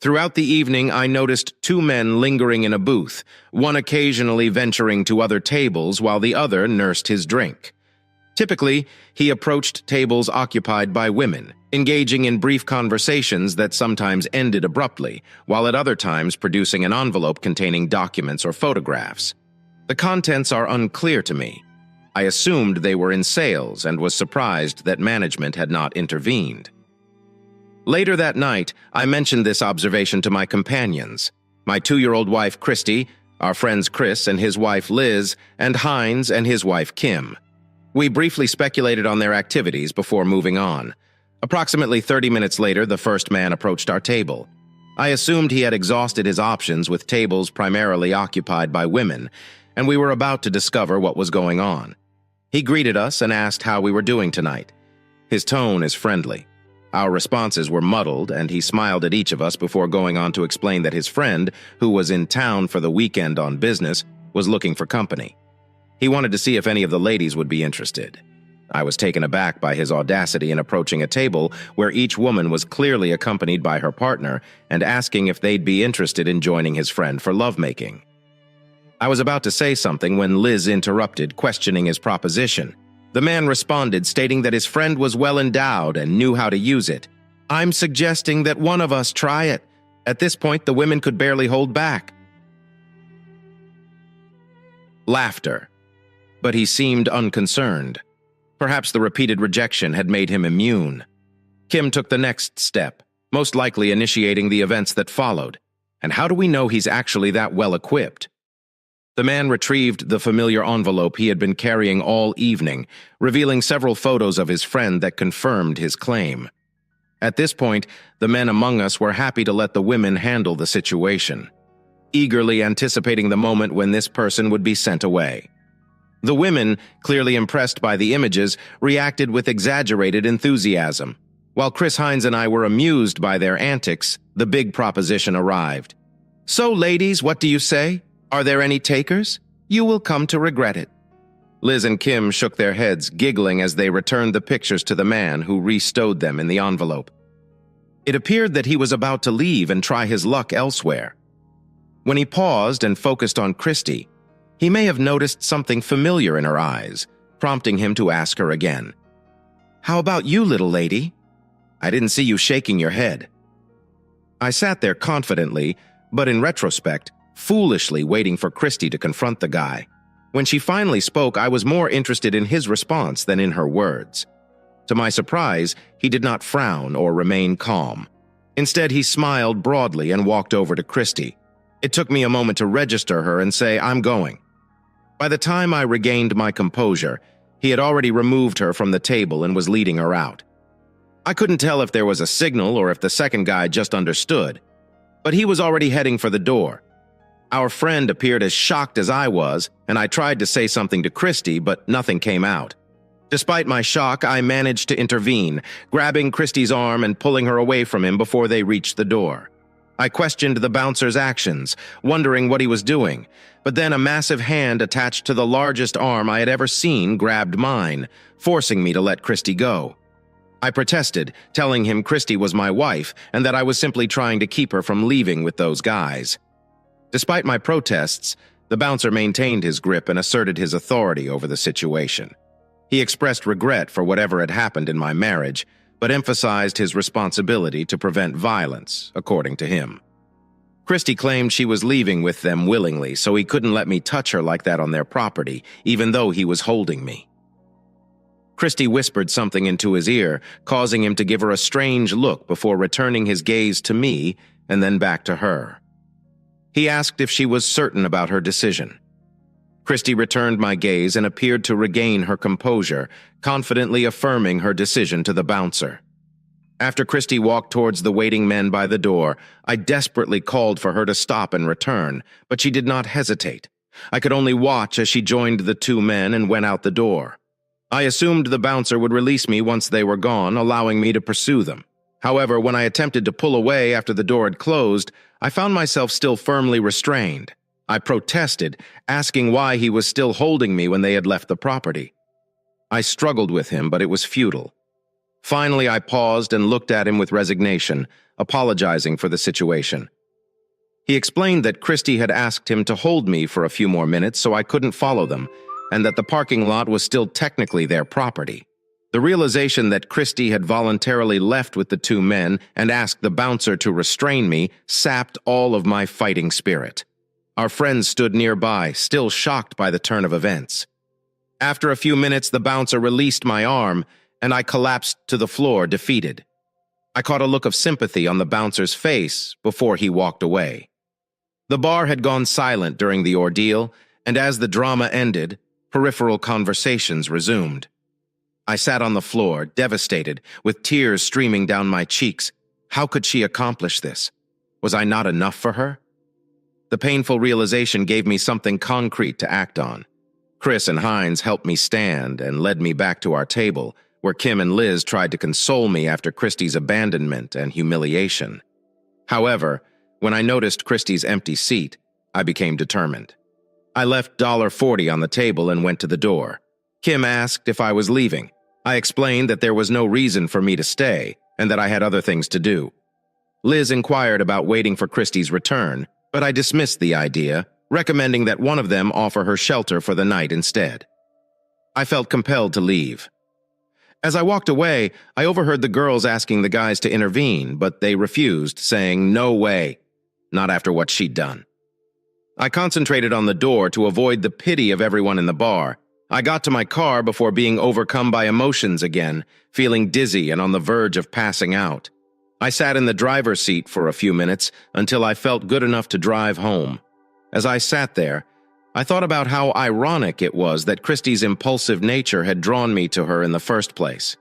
Throughout the evening, I noticed two men lingering in a booth, one occasionally venturing to other tables while the other nursed his drink. Typically, he approached tables occupied by women, engaging in brief conversations that sometimes ended abruptly, while at other times producing an envelope containing documents or photographs. The contents are unclear to me. I assumed they were in sales and was surprised that management had not intervened. Later that night, I mentioned this observation to my companions, my 2-year-old wife Christy, our friends Chris and his wife Liz, and Heinz and his wife Kim. We briefly speculated on their activities before moving on. Approximately 30 minutes later, the first man approached our table. I assumed he had exhausted his options with tables primarily occupied by women, and we were about to discover what was going on. He greeted us and asked how we were doing tonight. His tone is friendly. Our responses were muddled, and he smiled at each of us before going on to explain that his friend, who was in town for the weekend on business, was looking for company. He wanted to see if any of the ladies would be interested. I was taken aback by his audacity in approaching a table where each woman was clearly accompanied by her partner and asking if they'd be interested in joining his friend for lovemaking. I was about to say something when Liz interrupted, questioning his proposition. The man responded, stating that his friend was well endowed and knew how to use it. "I'm suggesting that one of us try it." At this point, the women could barely hold back. Laughter. But he seemed unconcerned. Perhaps the repeated rejection had made him immune. Kim took the next step, most likely initiating the events that followed. And how do we know he's actually that well equipped? The man retrieved the familiar envelope he had been carrying all evening, revealing several photos of his friend that confirmed his claim. At this point, the men among us were happy to let the women handle the situation, eagerly anticipating the moment when this person would be sent away. The women, clearly impressed by the images, reacted with exaggerated enthusiasm. While Chris Heinz and I were amused by their antics, the big proposition arrived. "So, ladies, what do you say? Are there any takers? You will come to regret it." Liz and Kim shook their heads, giggling as they returned the pictures to the man who restowed them in the envelope. It appeared that he was about to leave and try his luck elsewhere. When he paused and focused on Christy, he may have noticed something familiar in her eyes, prompting him to ask her again. "How about you, little lady? I didn't see you shaking your head." I sat there confidently, but in retrospect, foolishly waiting for Christy to confront the guy. When she finally spoke, I was more interested in his response than in her words. To my surprise, he did not frown or remain calm. Instead, he smiled broadly and walked over to Christy. It took me a moment to register her and say, "I'm going." By the time I regained my composure, he had already removed her from the table and was leading her out. I couldn't tell if there was a signal or if the second guy just understood, but he was already heading for the door. Our friend appeared as shocked as I was, and I tried to say something to Christy, but nothing came out. Despite my shock, I managed to intervene, grabbing Christy's arm and pulling her away from him before they reached the door. I questioned the bouncer's actions, wondering what he was doing, but then a massive hand attached to the largest arm I had ever seen grabbed mine, forcing me to let Christy go. I protested, telling him Christy was my wife and that I was simply trying to keep her from leaving with those guys. Despite my protests, the bouncer maintained his grip and asserted his authority over the situation. He expressed regret for whatever had happened in my marriage, but emphasized his responsibility to prevent violence, according to him. Christy claimed she was leaving with them willingly, so he couldn't let me touch her like that on their property, even though he was holding me. Christy whispered something into his ear, causing him to give her a strange look before returning his gaze to me and then back to her. He asked if she was certain about her decision. Christy returned my gaze and appeared to regain her composure, confidently affirming her decision to the bouncer. After Christy walked towards the waiting men by the door, I desperately called for her to stop and return, but she did not hesitate. I could only watch as she joined the two men and went out the door. I assumed the bouncer would release me once they were gone, allowing me to pursue them. However, when I attempted to pull away after the door had closed, I found myself still firmly restrained. I protested, asking why he was still holding me when they had left the property. I struggled with him, but it was futile. Finally, I paused and looked at him with resignation, apologizing for the situation. He explained that Christy had asked him to hold me for a few more minutes so I couldn't follow them, and that the parking lot was still technically their property. The realization that Christy had voluntarily left with the two men and asked the bouncer to restrain me sapped all of my fighting spirit. Our friends stood nearby, still shocked by the turn of events. After a few minutes, the bouncer released my arm, and I collapsed to the floor, defeated. I caught a look of sympathy on the bouncer's face before he walked away. The bar had gone silent during the ordeal, and as the drama ended, peripheral conversations resumed. I sat on the floor, devastated, with tears streaming down my cheeks. How could she accomplish this? Was I not enough for her? The painful realization gave me something concrete to act on. Chris and Hines helped me stand and led me back to our table, where Kim and Liz tried to console me after Christy's abandonment and humiliation. However, when I noticed Christy's empty seat, I became determined. I left $1.40 on the table and went to the door. Kim asked if I was leaving. I explained that there was no reason for me to stay and that I had other things to do. Liz inquired about waiting for Christy's return, but I dismissed the idea, recommending that one of them offer her shelter for the night instead. I felt compelled to leave. As I walked away, I overheard the girls asking the guys to intervene, but they refused, saying, "No way. Not after what she'd done." I concentrated on the door to avoid the pity of everyone in the bar. I got to my car before being overcome by emotions again, feeling dizzy and on the verge of passing out. I sat in the driver's seat for a few minutes until I felt good enough to drive home. As I sat there, I thought about how ironic it was that Christy's impulsive nature had drawn me to her in the first place.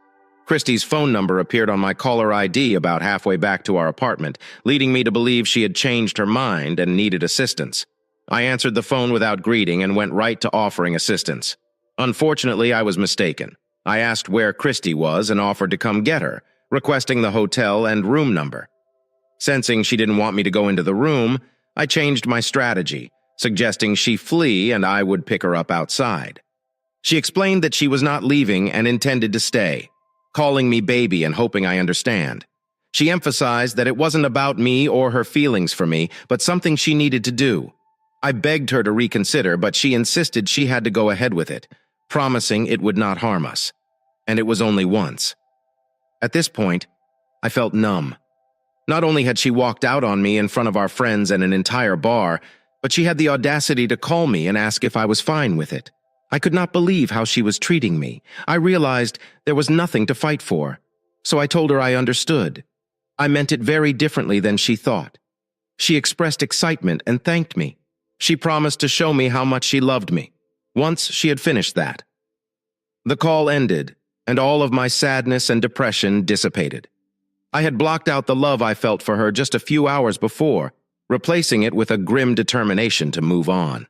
Christy's phone number appeared on my caller ID about halfway back to our apartment, leading me to believe she had changed her mind and needed assistance. I answered the phone without greeting and went right to offering assistance. Unfortunately, I was mistaken. I asked where Christy was and offered to come get her, requesting the hotel and room number. Sensing she didn't want me to go into the room, I changed my strategy, suggesting she flee and I would pick her up outside. She explained that she was not leaving and intended to stay, calling me baby and hoping I understand. She emphasized that it wasn't about me or her feelings for me, but something she needed to do. I begged her to reconsider, but she insisted she had to go ahead with it, promising it would not harm us. And it was only once. At this point, I felt numb. Not only had she walked out on me in front of our friends and an entire bar, but she had the audacity to call me and ask if I was fine with it. I could not believe how she was treating me. I realized there was nothing to fight for. So I told her I understood. I meant it very differently than she thought. She expressed excitement and thanked me. She promised to show me how much she loved me, once she had finished that. The call ended, and all of my sadness and depression dissipated. I had blocked out the love I felt for her just a few hours before, replacing it with a grim determination to move on.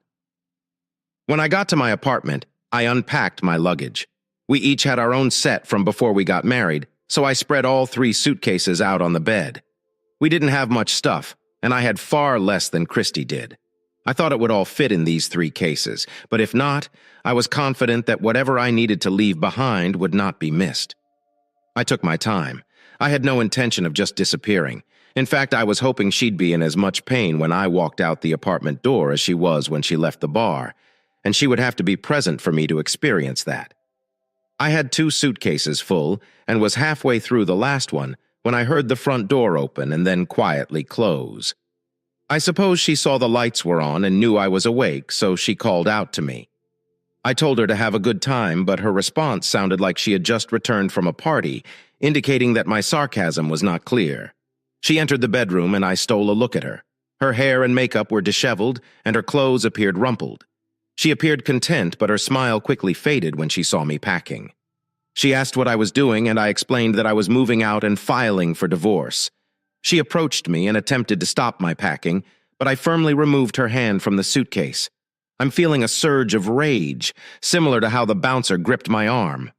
When I got to my apartment, I unpacked my luggage. We each had our own set from before we got married, so I spread all 3 suitcases out on the bed. We didn't have much stuff, and I had far less than Christy did. I thought it would all fit in these 3 cases, but if not, I was confident that whatever I needed to leave behind would not be missed. I took my time. I had no intention of just disappearing. In fact, I was hoping she'd be in as much pain when I walked out the apartment door as she was when she left the bar, and she would have to be present for me to experience that. I had 2 suitcases full and was halfway through the last one when I heard the front door open and then quietly close. I suppose she saw the lights were on and knew I was awake, so she called out to me. I told her to have a good time, but her response sounded like she had just returned from a party, indicating that my sarcasm was not clear. She entered the bedroom and I stole a look at her. Her hair and makeup were disheveled, and her clothes appeared rumpled. She appeared content, but her smile quickly faded when she saw me packing. She asked what I was doing, and I explained that I was moving out and filing for divorce. She approached me and attempted to stop my packing, but I firmly removed her hand from the suitcase. I'm feeling a surge of rage, similar to how the bouncer gripped my arm.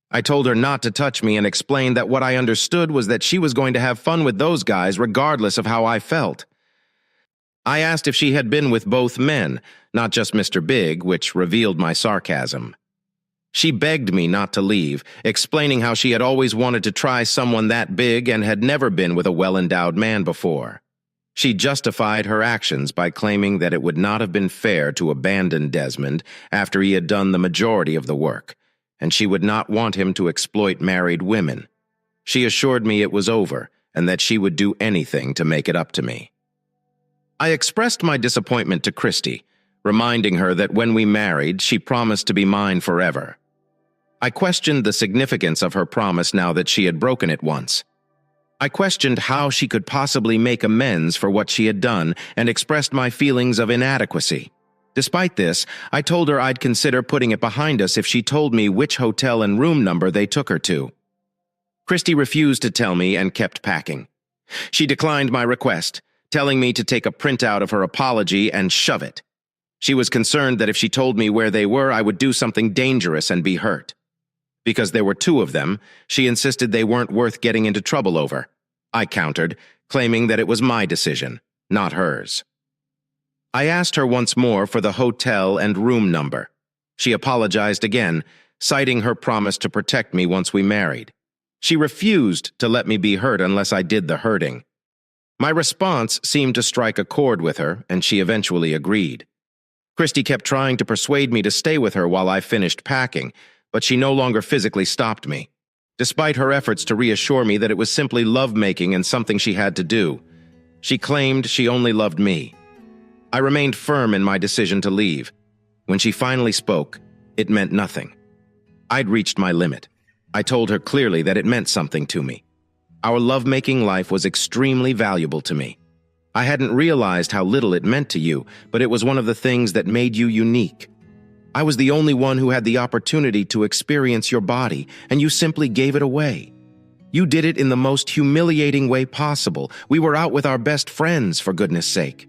I told her not to touch me and explained that what I understood was that she was going to have fun with those guys regardless of how I felt. I asked if she had been with both men, not just Mr. Big, which revealed my sarcasm. She begged me not to leave, explaining how she had always wanted to try someone that big and had never been with a well-endowed man before. She justified her actions by claiming that it would not have been fair to abandon Desmond after he had done the majority of the work, and she would not want him to exploit married women. She assured me it was over and that she would do anything to make it up to me. I expressed my disappointment to Christy, reminding her that when we married, she promised to be mine forever. I questioned the significance of her promise now that she had broken it once. I questioned how she could possibly make amends for what she had done and expressed my feelings of inadequacy. Despite this, I told her I'd consider putting it behind us if she told me which hotel and room number they took her to. Christy refused to tell me and kept packing. She declined my request, telling me to take a printout of her apology and shove it. She was concerned that if she told me where they were, I would do something dangerous and be hurt. Because there were two of them, she insisted they weren't worth getting into trouble over. I countered, claiming that it was my decision, not hers. I asked her once more for the hotel and room number. She apologized again, citing her promise to protect me once we married. She refused to let me be hurt unless I did the hurting. My response seemed to strike a chord with her, and she eventually agreed. Christy kept trying to persuade me to stay with her while I finished packing, but she no longer physically stopped me. Despite her efforts to reassure me that it was simply lovemaking and something she had to do, she claimed she only loved me. I remained firm in my decision to leave. When she finally spoke, it meant nothing. I'd reached my limit. I told her clearly that it meant something to me. Our lovemaking life was extremely valuable to me. I hadn't realized how little it meant to you, but it was one of the things that made you unique. I was the only one who had the opportunity to experience your body, and you simply gave it away. You did it in the most humiliating way possible. We were out with our best friends, for goodness sake.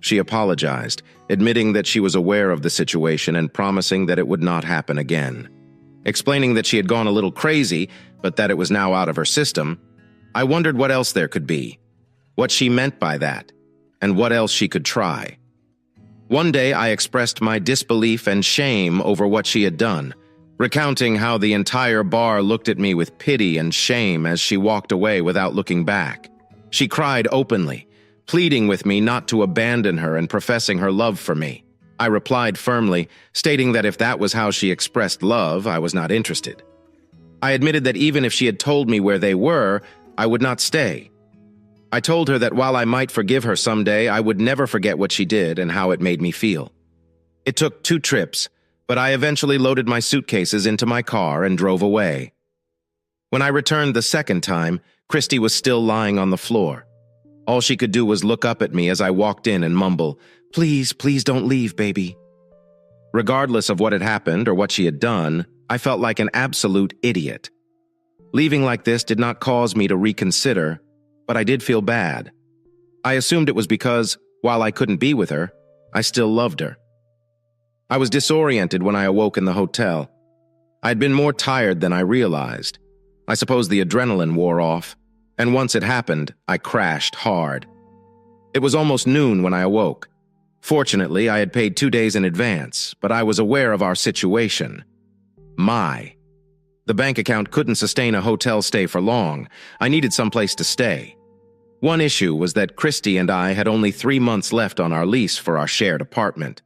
She apologized, admitting that she was aware of the situation and promising that it would not happen again. Explaining that she had gone a little crazy, but that it was now out of her system, I wondered what else there could be, what she meant by that, and what else she could try. One day I expressed my disbelief and shame over what she had done, recounting how the entire bar looked at me with pity and shame as she walked away without looking back. She cried openly, pleading with me not to abandon her and professing her love for me. I replied firmly, stating that if that was how she expressed love, I was not interested. I admitted that even if she had told me where they were, I would not stay. I told her that while I might forgive her someday, I would never forget what she did and how it made me feel. It took 2 trips, but I eventually loaded my suitcases into my car and drove away. When I returned the second time, Christy was still lying on the floor. All she could do was look up at me as I walked in and mumble, "Please, please don't leave, baby." Regardless of what had happened or what she had done, I felt like an absolute idiot. Leaving like this did not cause me to reconsider, but I did feel bad. I assumed it was because, while I couldn't be with her, I still loved her. I was disoriented when I awoke in the hotel. I had been more tired than I realized. I suppose the adrenaline wore off, and once it happened, I crashed hard. It was almost noon when I awoke. Fortunately, I had paid 2 days in advance, but I was aware of our situation. The bank account couldn't sustain a hotel stay for long. I needed someplace to stay. One issue was that Christy and I had only 3 months left on our lease for our shared apartment.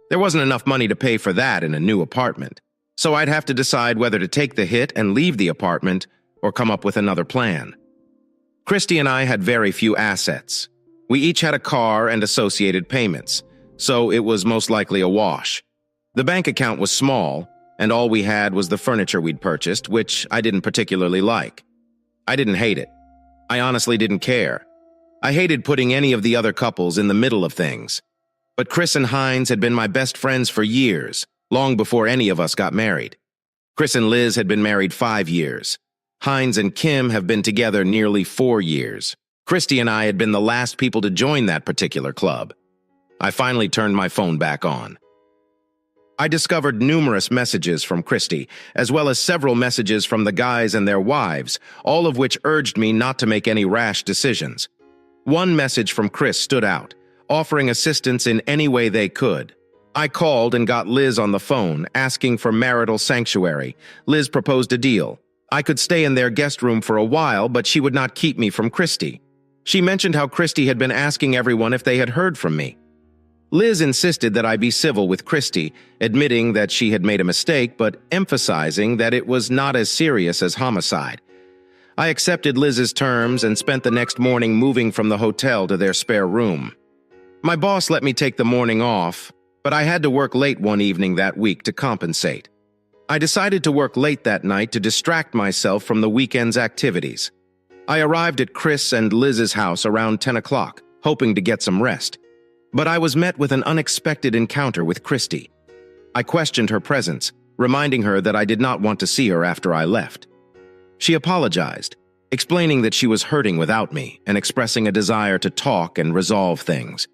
There wasn't enough money to pay for that in a new apartment, so I'd have to decide whether to take the hit and leave the apartment or come up with another plan. Christy and I had very few assets. We each had a car and associated payments, so it was most likely a wash. The bank account was small, and all we had was the furniture we'd purchased, which I didn't particularly like. I didn't hate it. I honestly didn't care. I hated putting any of the other couples in the middle of things. But Chris and Hines had been my best friends for years, long before any of us got married. Chris and Liz had been married 5 years. Hines and Kim have been together nearly 4 years. Christy and I had been the last people to join that particular club. I finally turned my phone back on. I discovered numerous messages from Christy, as well as several messages from the guys and their wives, all of which urged me not to make any rash decisions. One message from Chris stood out, offering assistance in any way they could. I called and got Liz on the phone, asking for marital sanctuary. Liz proposed a deal. I could stay in their guest room for a while, but she would not keep me from Christy. She mentioned how Christy had been asking everyone if they had heard from me. Liz insisted that I be civil with Christy, admitting that she had made a mistake, but emphasizing that it was not as serious as homicide. I accepted Liz's terms and spent the next morning moving from the hotel to their spare room. My boss let me take the morning off, but I had to work late one evening that week to compensate. I decided to work late that night to distract myself from the weekend's activities. I arrived at Chris and Liz's house around 10 o'clock, hoping to get some rest. But I was met with an unexpected encounter with Christy. I questioned her presence, reminding her that I did not want to see her after I left. She apologized, explaining that she was hurting without me and expressing a desire to talk and resolve things.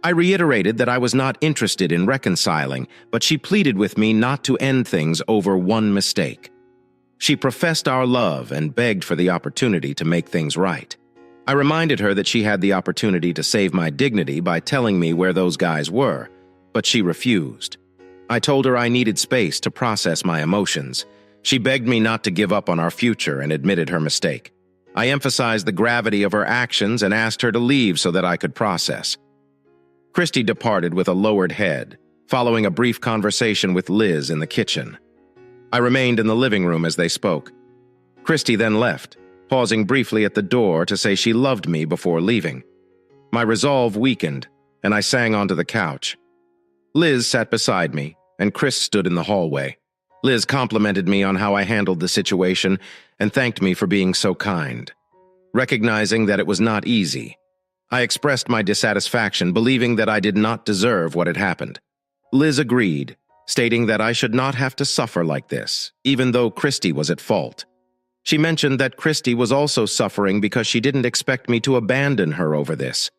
I reiterated that I was not interested in reconciling, but she pleaded with me not to end things over one mistake. She professed our love and begged for the opportunity to make things right. I reminded her that she had the opportunity to save my dignity by telling me where those guys were, but she refused. I told her I needed space to process my emotions. She begged me not to give up on our future and admitted her mistake. I emphasized the gravity of her actions and asked her to leave so that I could process. Christy departed with a lowered head, following a brief conversation with Liz in the kitchen. I remained in the living room as they spoke. Christy then left, pausing briefly at the door to say she loved me before leaving. My resolve weakened, and I sank onto the couch. Liz sat beside me, and Chris stood in the hallway. Liz complimented me on how I handled the situation and thanked me for being so kind. Recognizing that it was not easy, I expressed my dissatisfaction, believing that I did not deserve what had happened. Liz agreed, stating that I should not have to suffer like this, even though Christy was at fault. She mentioned that Christy was also suffering because she didn't expect me to abandon her over this.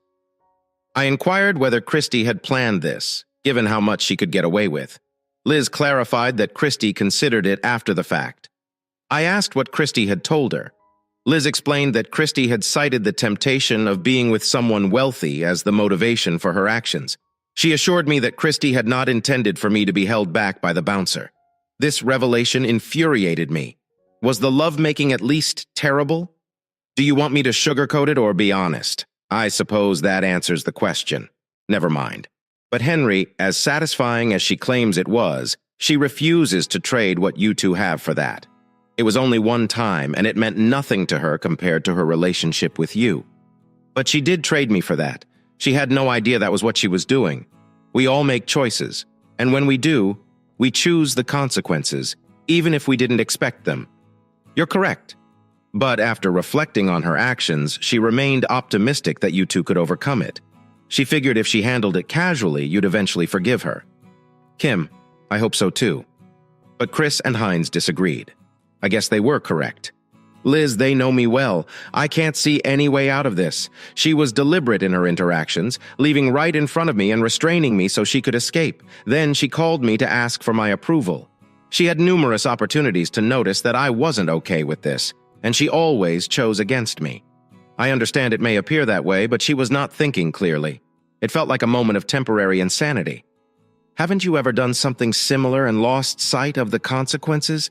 I inquired whether Christy had planned this, given how much she could get away with. Liz clarified that Christy considered it after the fact. I asked what Christy had told her. Liz explained that Christy had cited the temptation of being with someone wealthy as the motivation for her actions. She assured me that Christy had not intended for me to be held back by the bouncer. This revelation infuriated me. Was the lovemaking at least terrible? Do you want me to sugarcoat it or be honest? I suppose that answers the question. Never mind. But Henry, as satisfying as she claims it was, she refuses to trade what you two have for that. It was only one time, and it meant nothing to her compared to her relationship with you. But she did trade me for that. She had no idea that was what she was doing. We all make choices, and when we do, we choose the consequences, even if we didn't expect them. You're correct. But after reflecting on her actions, she remained optimistic that you two could overcome it. She figured if she handled it casually, you'd eventually forgive her. Kim, I hope so too. But Chris and Hines disagreed. I guess they were correct. Liz, they know me well. I can't see any way out of this. She was deliberate in her interactions, leaving right in front of me and restraining me so she could escape. Then she called me to ask for my approval. She had numerous opportunities to notice that I wasn't okay with this, and she always chose against me. I understand it may appear that way, but she was not thinking clearly. It felt like a moment of temporary insanity. Haven't you ever done something similar and lost sight of the consequences?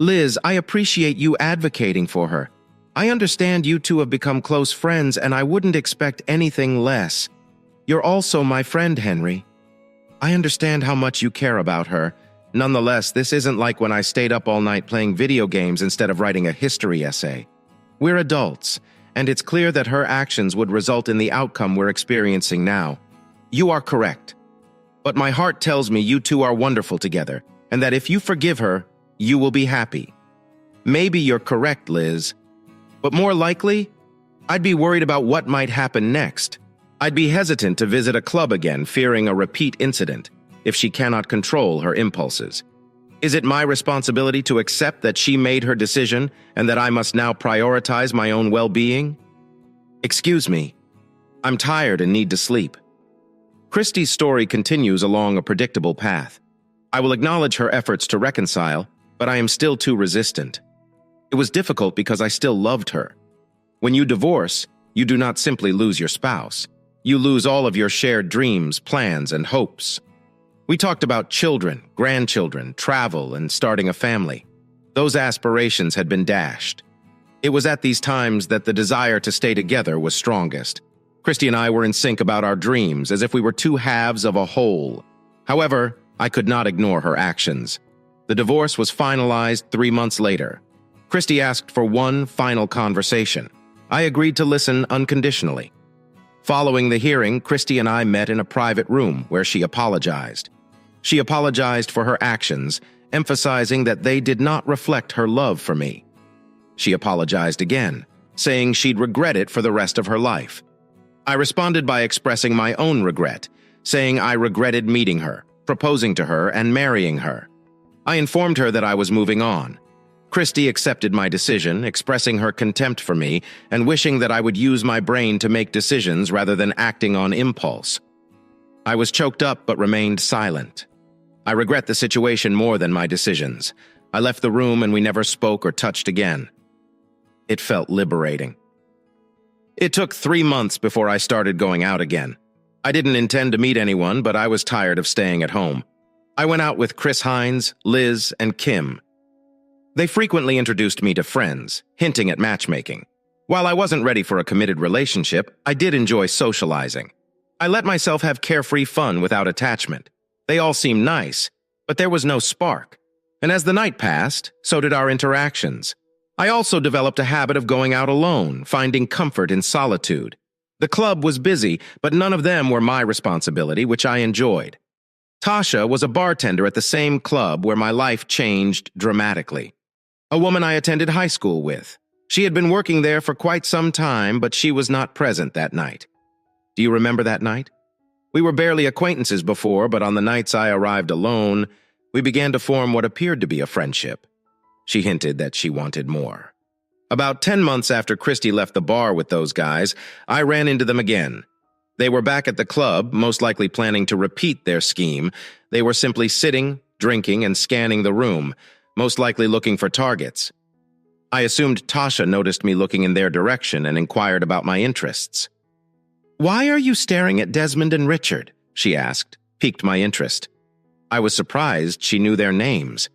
Liz, I appreciate you advocating for her. I understand you two have become close friends, and I wouldn't expect anything less. You're also my friend, Henry. I understand how much you care about her. Nonetheless, this isn't like when I stayed up all night playing video games instead of writing a history essay. We're adults, and it's clear that her actions would result in the outcome we're experiencing now. You are correct. But my heart tells me you two are wonderful together, and that if you forgive her, you will be happy. Maybe you're correct, Liz. But more likely, I'd be worried about what might happen next. I'd be hesitant to visit a club again, fearing a repeat incident, if she cannot control her impulses. Is it my responsibility to accept that she made her decision and that I must now prioritize my own well-being? Excuse me. I'm tired and need to sleep. Christy's story continues along a predictable path. I will acknowledge her efforts to reconcile, but I am still too resistant. It was difficult because I still loved her. When you divorce, you do not simply lose your spouse. You lose all of your shared dreams, plans, and hopes. We talked about children, grandchildren, travel, and starting a family. Those aspirations had been dashed. It was at these times that the desire to stay together was strongest. Christy and I were in sync about our dreams, as if we were two halves of a whole. However, I could not ignore her actions. The divorce was finalized 3 months later. Christy asked for one final conversation. I agreed to listen unconditionally. Following the hearing, Christy and I met in a private room where she apologized. She apologized for her actions, emphasizing that they did not reflect her love for me. She apologized again, saying she'd regret it for the rest of her life. I responded by expressing my own regret, saying I regretted meeting her, proposing to her, and marrying her. I informed her that I was moving on. Christy accepted my decision, expressing her contempt for me and wishing that I would use my brain to make decisions rather than acting on impulse. I was choked up but remained silent. I regret the situation more than my decisions. I left the room and we never spoke or touched again. It felt liberating. It took 3 months before I started going out again. I didn't intend to meet anyone, but I was tired of staying at home. I went out with Chris Hines, Liz, and Kim. They frequently introduced me to friends, hinting at matchmaking. While I wasn't ready for a committed relationship, I did enjoy socializing. I let myself have carefree fun without attachment. They all seemed nice, but there was no spark. And as the night passed, so did our interactions. I also developed a habit of going out alone, finding comfort in solitude. The club was busy, but none of them were my responsibility, which I enjoyed. Tasha was a bartender at the same club where my life changed dramatically. A woman I attended high school with. She had been working there for quite some time, but she was not present that night. Do you remember that night? We were barely acquaintances before, but on the nights I arrived alone, we began to form what appeared to be a friendship. She hinted that she wanted more. About 10 months after Christy left the bar with those guys, I ran into them again. They were back at the club, most likely planning to repeat their scheme. They were simply sitting, drinking, and scanning the room, most likely looking for targets. I assumed Tasha noticed me looking in their direction and inquired about my interests. "Why are you staring at Desmond and Richard?" she asked, piqued my interest. I was surprised she knew their names.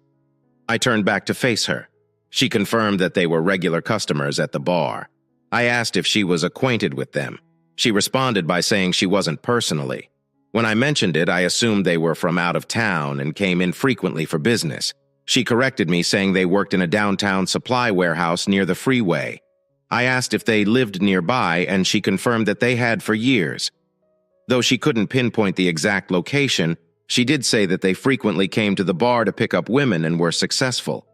I turned back to face her. She confirmed that they were regular customers at the bar. I asked if she was acquainted with them. She responded by saying she wasn't personally. When I mentioned it, I assumed they were from out of town and came in frequently for business. She corrected me, saying they worked in a downtown supply warehouse near the freeway. I asked if they lived nearby, and she confirmed that they had for years. Though she couldn't pinpoint the exact location, she did say that they frequently came to the bar to pick up women and were successful.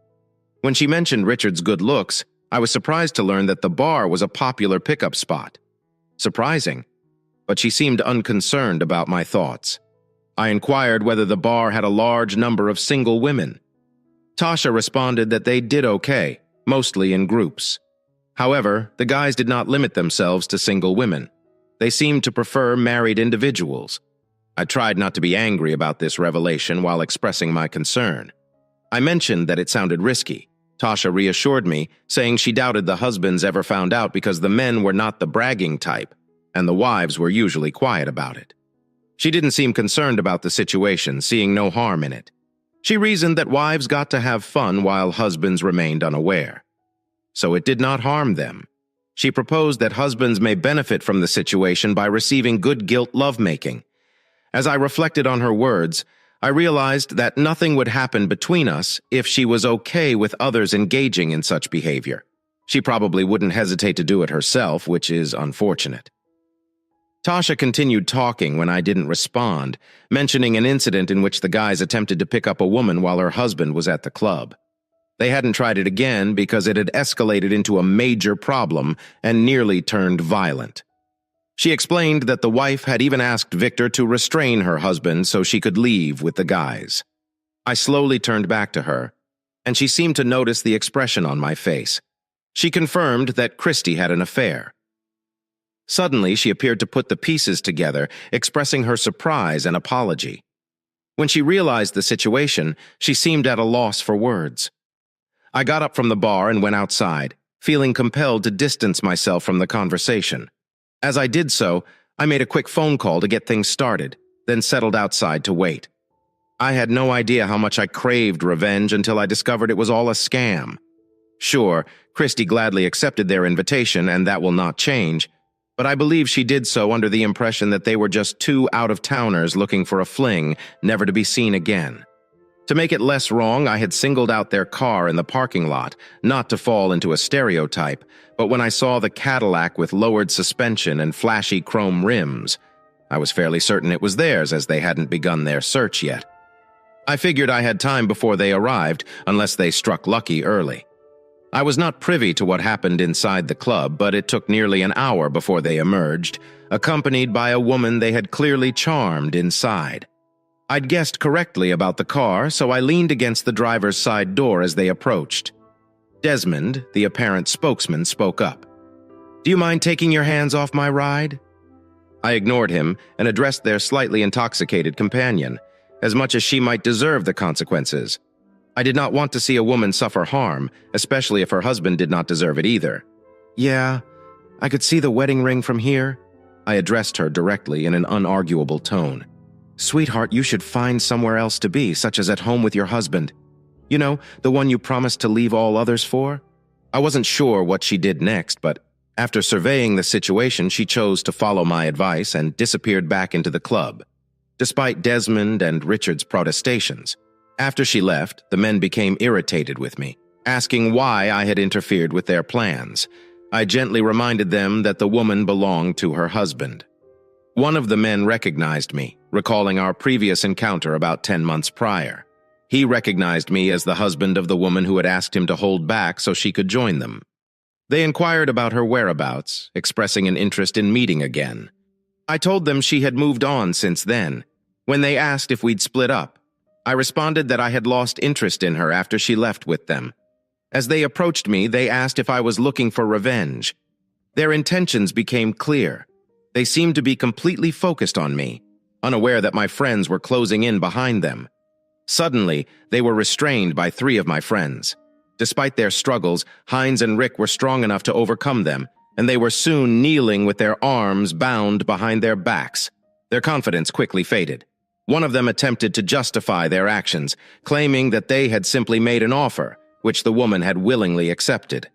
When she mentioned Richard's good looks, I was surprised to learn that the bar was a popular pickup spot. Surprising, but she seemed unconcerned about my thoughts. I inquired whether the bar had a large number of single women. Tasha responded that they did okay, mostly in groups. However, the guys did not limit themselves to single women. They seemed to prefer married individuals. I tried not to be angry about this revelation while expressing my concern. I mentioned that it sounded risky. Tasha reassured me, saying she doubted the husbands ever found out because the men were not the bragging type, and the wives were usually quiet about it. She didn't seem concerned about the situation, seeing no harm in it. She reasoned that wives got to have fun while husbands remained unaware. So it did not harm them. She proposed that husbands may benefit from the situation by receiving good guilt lovemaking. As I reflected on her words, I realized that nothing would happen between us if she was okay with others engaging in such behavior. She probably wouldn't hesitate to do it herself, which is unfortunate. Tasha continued talking when I didn't respond, mentioning an incident in which the guys attempted to pick up a woman while her husband was at the club. They hadn't tried it again because it had escalated into a major problem and nearly turned violent. She explained that the wife had even asked Victor to restrain her husband so she could leave with the guys. I slowly turned back to her, and she seemed to notice the expression on my face. She confirmed that Christy had an affair. Suddenly, she appeared to put the pieces together, expressing her surprise and apology. When she realized the situation, she seemed at a loss for words. I got up from the bar and went outside, feeling compelled to distance myself from the conversation. As I did so, I made a quick phone call to get things started, then settled outside to wait. I had no idea how much I craved revenge until I discovered it was all a scam. Sure, Christy gladly accepted their invitation, and that will not change, but I believe she did so under the impression that they were just two out-of-towners looking for a fling, never to be seen again. To make it less wrong, I had singled out their car in the parking lot, not to fall into a stereotype, but when I saw the Cadillac with lowered suspension and flashy chrome rims, I was fairly certain it was theirs, as they hadn't begun their search yet. I figured I had time before they arrived, unless they struck lucky early. I was not privy to what happened inside the club, but it took nearly an hour before they emerged, accompanied by a woman they had clearly charmed inside. I'd guessed correctly about the car, so I leaned against the driver's side door as they approached. Desmond, the apparent spokesman, spoke up. "Do you mind taking your hands off my ride?" I ignored him and addressed their slightly intoxicated companion, as much as she might deserve the consequences. I did not want to see a woman suffer harm, especially if her husband did not deserve it either. "Yeah, I could see the wedding ring from here." I addressed her directly in an unarguable tone. "Sweetheart, you should find somewhere else to be, such as at home with your husband. You know, the one you promised to leave all others for?" I wasn't sure what she did next, but after surveying the situation, she chose to follow my advice and disappeared back into the club, despite Desmond and Richard's protestations. After she left, the men became irritated with me, asking why I had interfered with their plans. I gently reminded them that the woman belonged to her husband. One of the men recognized me, recalling our previous encounter about 10 months prior. He recognized me as the husband of the woman who had asked him to hold back so she could join them. They inquired about her whereabouts, expressing an interest in meeting again. I told them she had moved on since then. When they asked if we'd split up, I responded that I had lost interest in her after she left with them. As they approached me, they asked if I was looking for revenge. Their intentions became clear. They seemed to be completely focused on me, unaware that my friends were closing in behind them. Suddenly, they were restrained by 3 of my friends. Despite their struggles, Hines and Rick were strong enough to overcome them, and they were soon kneeling with their arms bound behind their backs. Their confidence quickly faded. One of them attempted to justify their actions, claiming that they had simply made an offer, which the woman had willingly accepted.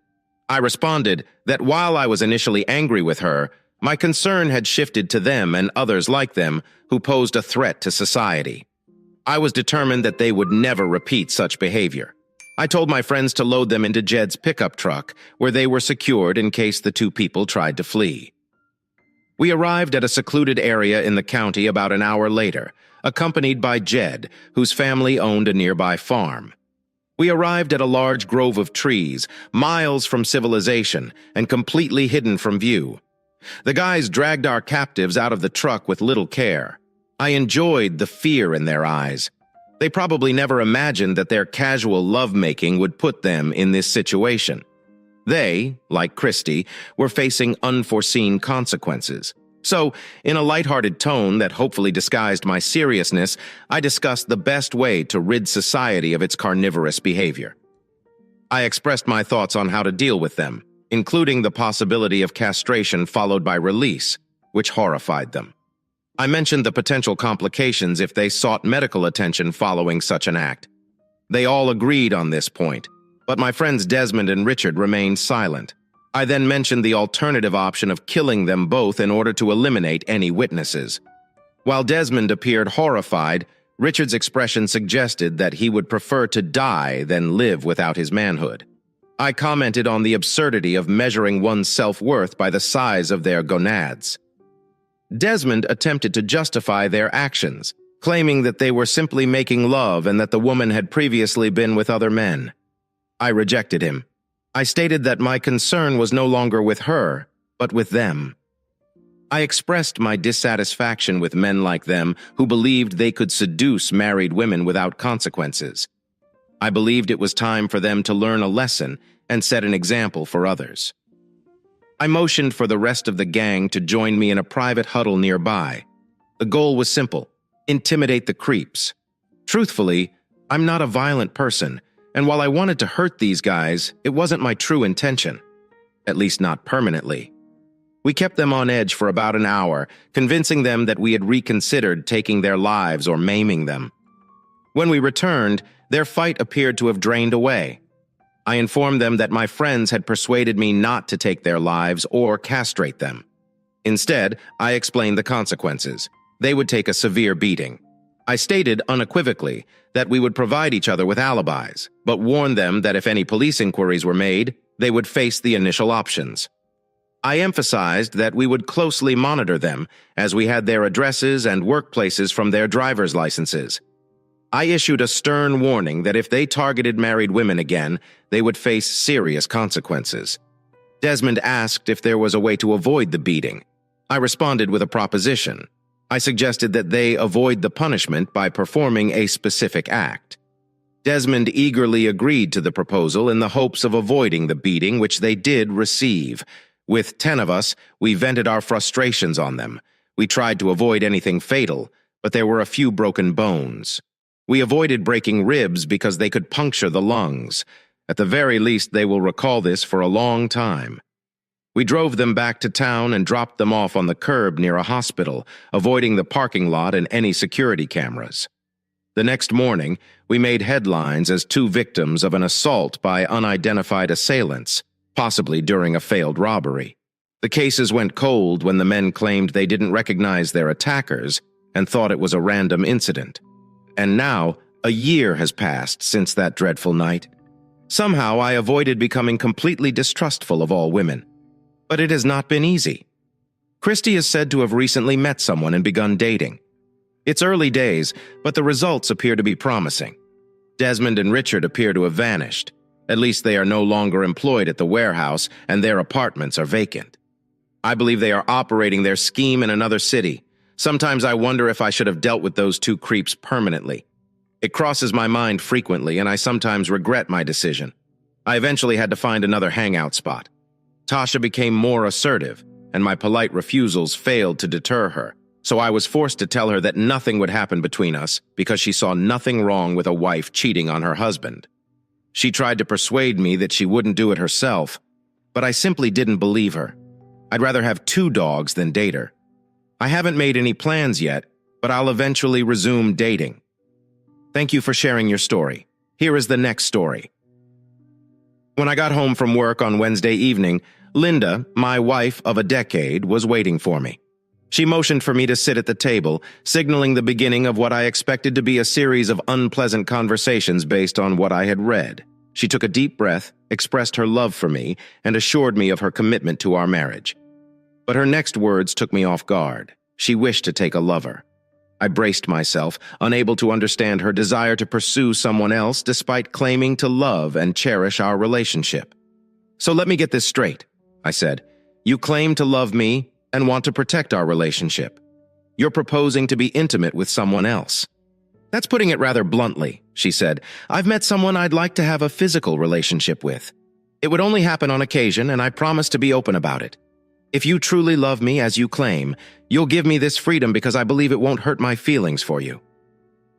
I responded that while I was initially angry with her, my concern had shifted to them and others like them who posed a threat to society. I was determined that they would never repeat such behavior. I told my friends to load them into Jed's pickup truck, where they were secured in case the 2 people tried to flee. We arrived at a secluded area in the county about an hour later, accompanied by Jed, whose family owned a nearby farm. We arrived at a large grove of trees, miles from civilization, and completely hidden from view. The guys dragged our captives out of the truck with little care. I enjoyed the fear in their eyes. They probably never imagined that their casual lovemaking would put them in this situation. They, like Christy, were facing unforeseen consequences. So, in a lighthearted tone that hopefully disguised my seriousness, I discussed the best way to rid society of its carnivorous behavior. I expressed my thoughts on how to deal with them, including the possibility of castration followed by release, which horrified them. I mentioned the potential complications if they sought medical attention following such an act. They all agreed on this point, but my friends Desmond and Richard remained silent. I then mentioned the alternative option of killing them both in order to eliminate any witnesses. While Desmond appeared horrified, Richard's expression suggested that he would prefer to die than live without his manhood. I commented on the absurdity of measuring one's self-worth by the size of their gonads. Desmond attempted to justify their actions, claiming that they were simply making love and that the woman had previously been with other men. I rejected him. I stated that my concern was no longer with her, but with them. I expressed my dissatisfaction with men like them who believed they could seduce married women without consequences. I believed it was time for them to learn a lesson and set an example for others. I motioned for the rest of the gang to join me in a private huddle nearby. The goal was simple: intimidate the creeps. Truthfully, I'm not a violent person, and while I wanted to hurt these guys, it wasn't my true intention. At least not permanently. We kept them on edge for about an hour, convincing them that we had reconsidered taking their lives or maiming them. When we returned, their fight appeared to have drained away. I informed them that my friends had persuaded me not to take their lives or castrate them. Instead, I explained the consequences. They would take a severe beating. I stated unequivocally that we would provide each other with alibis, but warned them that if any police inquiries were made, they would face the initial options. I emphasized that we would closely monitor them, as we had their addresses and workplaces from their driver's licenses. I issued a stern warning that if they targeted married women again, they would face serious consequences. Desmond asked if there was a way to avoid the beating. I responded with a proposition. I suggested that they avoid the punishment by performing a specific act. Desmond eagerly agreed to the proposal in the hopes of avoiding the beating, which they did receive. With 10 of us, we vented our frustrations on them. We tried to avoid anything fatal, but there were a few broken bones. We avoided breaking ribs because they could puncture the lungs. At the very least, they will recall this for a long time. We drove them back to town and dropped them off on the curb near a hospital, avoiding the parking lot and any security cameras. The next morning, we made headlines as 2 victims of an assault by unidentified assailants, possibly during a failed robbery. The cases went cold when the men claimed they didn't recognize their attackers and thought it was a random incident. And now, a year has passed since that dreadful night. Somehow, I avoided becoming completely distrustful of all women. But it has not been easy. Christy is said to have recently met someone and begun dating. It's early days, but the results appear to be promising. Desmond and Richard appear to have vanished. At least they are no longer employed at the warehouse, and their apartments are vacant. I believe they are operating their scheme in another city. Sometimes I wonder if I should have dealt with those 2 creeps permanently. It crosses my mind frequently, and I sometimes regret my decision. I eventually had to find another hangout spot. Tasha became more assertive, and my polite refusals failed to deter her, so I was forced to tell her that nothing would happen between us because she saw nothing wrong with a wife cheating on her husband. She tried to persuade me that she wouldn't do it herself, but I simply didn't believe her. I'd rather have 2 dogs than date her. I haven't made any plans yet, but I'll eventually resume dating. Thank you for sharing your story. Here is the next story. When I got home from work on Wednesday evening, Linda, my wife of a decade, was waiting for me. She motioned for me to sit at the table, signaling the beginning of what I expected to be a series of unpleasant conversations based on what I had read. She took a deep breath, expressed her love for me, and assured me of her commitment to our marriage. But her next words took me off guard. She wished to take a lover. I braced myself, unable to understand her desire to pursue someone else despite claiming to love and cherish our relationship. So let me get this straight, I said. You claim to love me and want to protect our relationship. You're proposing to be intimate with someone else. That's putting it rather bluntly, she said. I've met someone I'd like to have a physical relationship with. It would only happen on occasion, and I promise to be open about it. If you truly love me as you claim, you'll give me this freedom because I believe it won't hurt my feelings for you.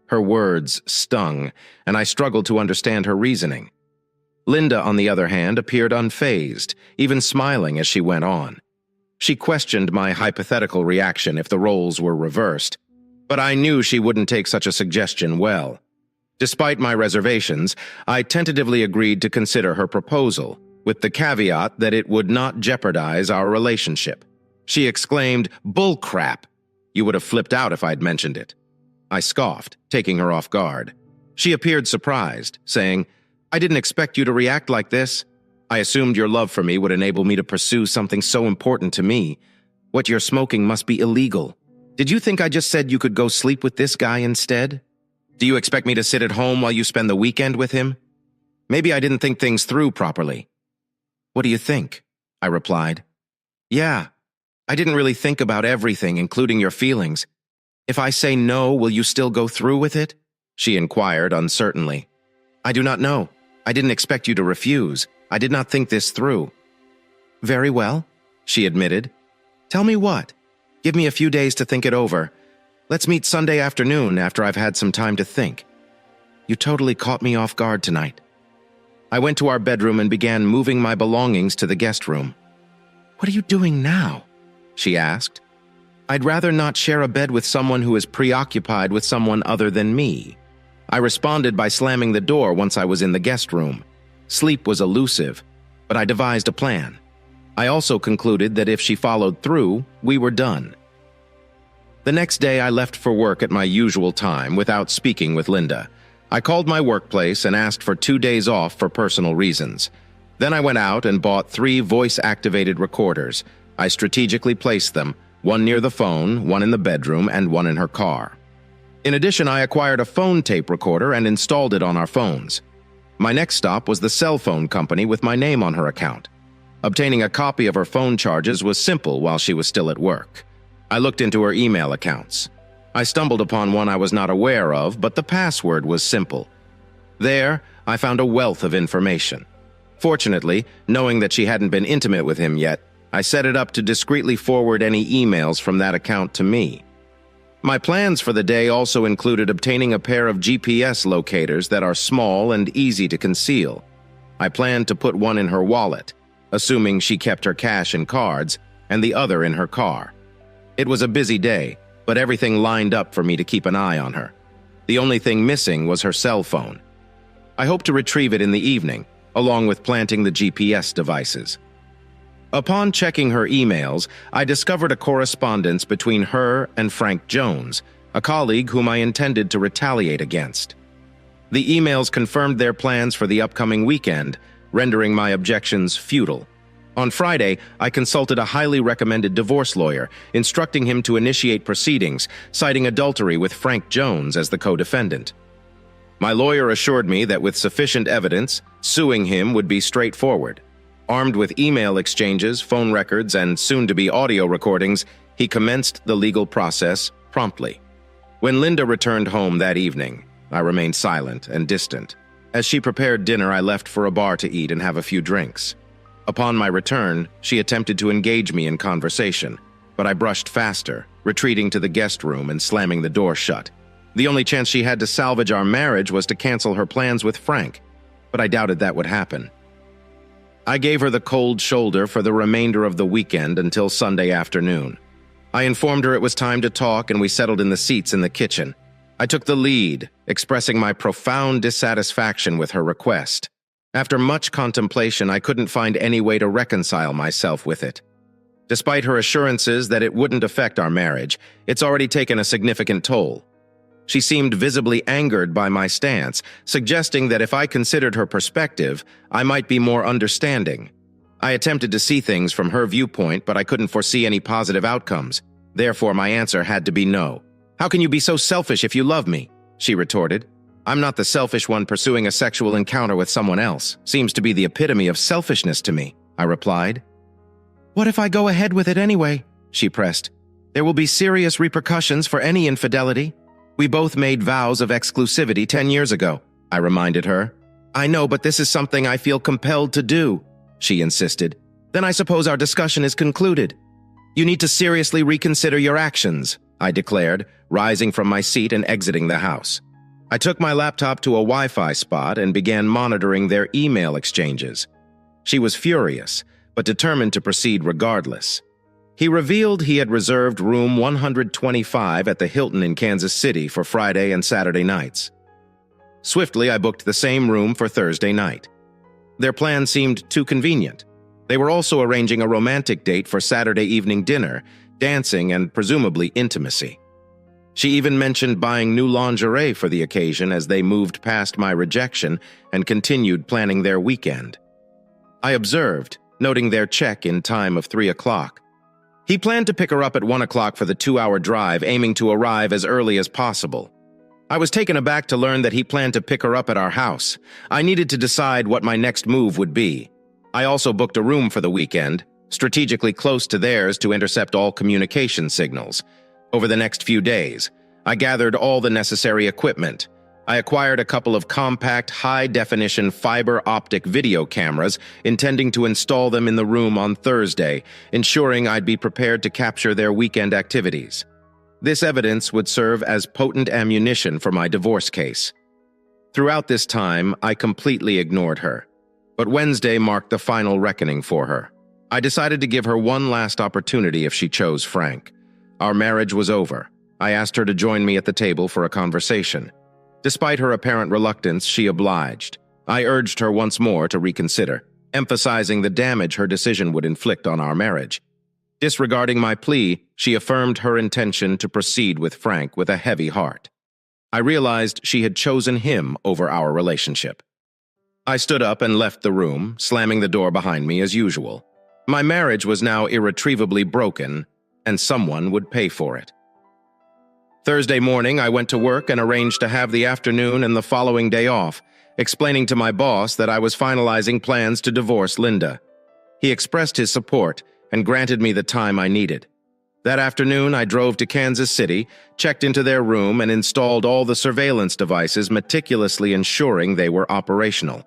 Her words stung, and I struggled to understand her reasoning. Linda, on the other hand, appeared unfazed, even smiling as she went on. She questioned my hypothetical reaction if the roles were reversed, but I knew she wouldn't take such a suggestion well. Despite my reservations, I tentatively agreed to consider her proposal, with the caveat that it would not jeopardize our relationship. She exclaimed, "Bull crap!" You would have flipped out if I'd mentioned it. I scoffed, taking her off guard. She appeared surprised, saying, I didn't expect you to react like this. I assumed your love for me would enable me to pursue something so important to me. What you're smoking must be illegal. Did you think I just said you could go sleep with this guy instead? Do you expect me to sit at home while you spend the weekend with him? Maybe I didn't think things through properly. What do you think? I replied. Yeah, I didn't really think about everything, including your feelings. If I say no, will you still go through with it? She inquired uncertainly. I do not know. I didn't expect you to refuse. I did not think this through. Very well, she admitted. Tell me what? Give me a few days to think it over. Let's meet Sunday afternoon after I've had some time to think. You totally caught me off guard tonight. I went to our bedroom and began moving my belongings to the guest room. What are you doing now? She asked. I'd rather not share a bed with someone who is preoccupied with someone other than me. I responded by slamming the door once I was in the guest room. Sleep was elusive, but I devised a plan. I also concluded that if she followed through, we were done. The next day, I left for work at my usual time without speaking with Linda. I called my workplace and asked for 2 days off for personal reasons. Then I went out and bought 3 voice-activated recorders. I strategically placed them, one near the phone, one in the bedroom, and one in her car. In addition, I acquired a phone tape recorder and installed it on our phones. My next stop was the cell phone company with my name on her account. Obtaining a copy of her phone charges was simple while she was still at work. I looked into her email accounts. I stumbled upon one I was not aware of, but the password was simple. There, I found a wealth of information. Fortunately, knowing that she hadn't been intimate with him yet, I set it up to discreetly forward any emails from that account to me. My plans for the day also included obtaining a pair of GPS locators that are small and easy to conceal. I planned to put one in her wallet, assuming she kept her cash and cards, and the other in her car. It was a busy day, but everything lined up for me to keep an eye on her. The only thing missing was her cell phone. I hoped to retrieve it in the evening, along with planting the GPS devices. Upon checking her emails, I discovered a correspondence between her and Frank Jones, a colleague whom I intended to retaliate against. The emails confirmed their plans for the upcoming weekend, rendering my objections futile. On Friday, I consulted a highly recommended divorce lawyer, instructing him to initiate proceedings, citing adultery with Frank Jones as the co-defendant. My lawyer assured me that with sufficient evidence, suing him would be straightforward. Armed with email exchanges, phone records, and soon-to-be audio recordings, he commenced the legal process promptly. When Linda returned home that evening, I remained silent and distant. As she prepared dinner, I left for a bar to eat and have a few drinks. Upon my return, she attempted to engage me in conversation, but I brushed faster, retreating to the guest room and slamming the door shut. The only chance she had to salvage our marriage was to cancel her plans with Frank, but I doubted that would happen. I gave her the cold shoulder for the remainder of the weekend until Sunday afternoon. I informed her it was time to talk, and we settled in the seats in the kitchen. I took the lead, expressing my profound dissatisfaction with her request. After much contemplation, I couldn't find any way to reconcile myself with it. Despite her assurances that it wouldn't affect our marriage, it's already taken a significant toll. She seemed visibly angered by my stance, suggesting that if I considered her perspective, I might be more understanding. I attempted to see things from her viewpoint, but I couldn't foresee any positive outcomes. Therefore, my answer had to be no. "How can you be so selfish if you love me?" she retorted. "I'm not the selfish one pursuing a sexual encounter with someone else. Seems to be the epitome of selfishness to me," I replied. "What if I go ahead with it anyway?" she pressed. "There will be serious repercussions for any infidelity. We both made vows of exclusivity 10 years ago," I reminded her. "I know, but this is something I feel compelled to do," she insisted. "Then I suppose our discussion is concluded." "You need to seriously reconsider your actions," I declared, rising from my seat and exiting the house. I took my laptop to a Wi-Fi spot and began monitoring their email exchanges. She was furious, but determined to proceed regardless. He revealed he had reserved room 125 at the Hilton in Kansas City for Friday and Saturday nights. Swiftly, I booked the same room for Thursday night. Their plan seemed too convenient. They were also arranging a romantic date for Saturday evening dinner, dancing, and presumably intimacy. She even mentioned buying new lingerie for the occasion as they moved past my rejection and continued planning their weekend. I observed, noting their check-in time of 3 o'clock. He planned to pick her up at 1 o'clock for the 2-hour drive, aiming to arrive as early as possible. I was taken aback to learn that he planned to pick her up at our house. I needed to decide what my next move would be. I also booked a room for the weekend, strategically close to theirs to intercept all communication signals. Over the next few days, I gathered all the necessary equipment. I acquired a couple of compact, high-definition fiber optic video cameras, intending to install them in the room on Thursday, ensuring I'd be prepared to capture their weekend activities. This evidence would serve as potent ammunition for my divorce case. Throughout this time, I completely ignored her. But Wednesday marked the final reckoning for her. I decided to give her one last opportunity if she chose Frank. Our marriage was over. I asked her to join me at the table for a conversation. Despite her apparent reluctance, she obliged. I urged her once more to reconsider, emphasizing the damage her decision would inflict on our marriage. Disregarding my plea, she affirmed her intention to proceed with Frank with a heavy heart. I realized she had chosen him over our relationship. I stood up and left the room, slamming the door behind me as usual. My marriage was now irretrievably broken, and someone would pay for it. Thursday morning, I went to work and arranged to have the afternoon and the following day off, explaining to my boss that I was finalizing plans to divorce Linda. He expressed his support and granted me the time I needed. That afternoon, I drove to Kansas City, checked into their room, and installed all the surveillance devices, meticulously ensuring they were operational.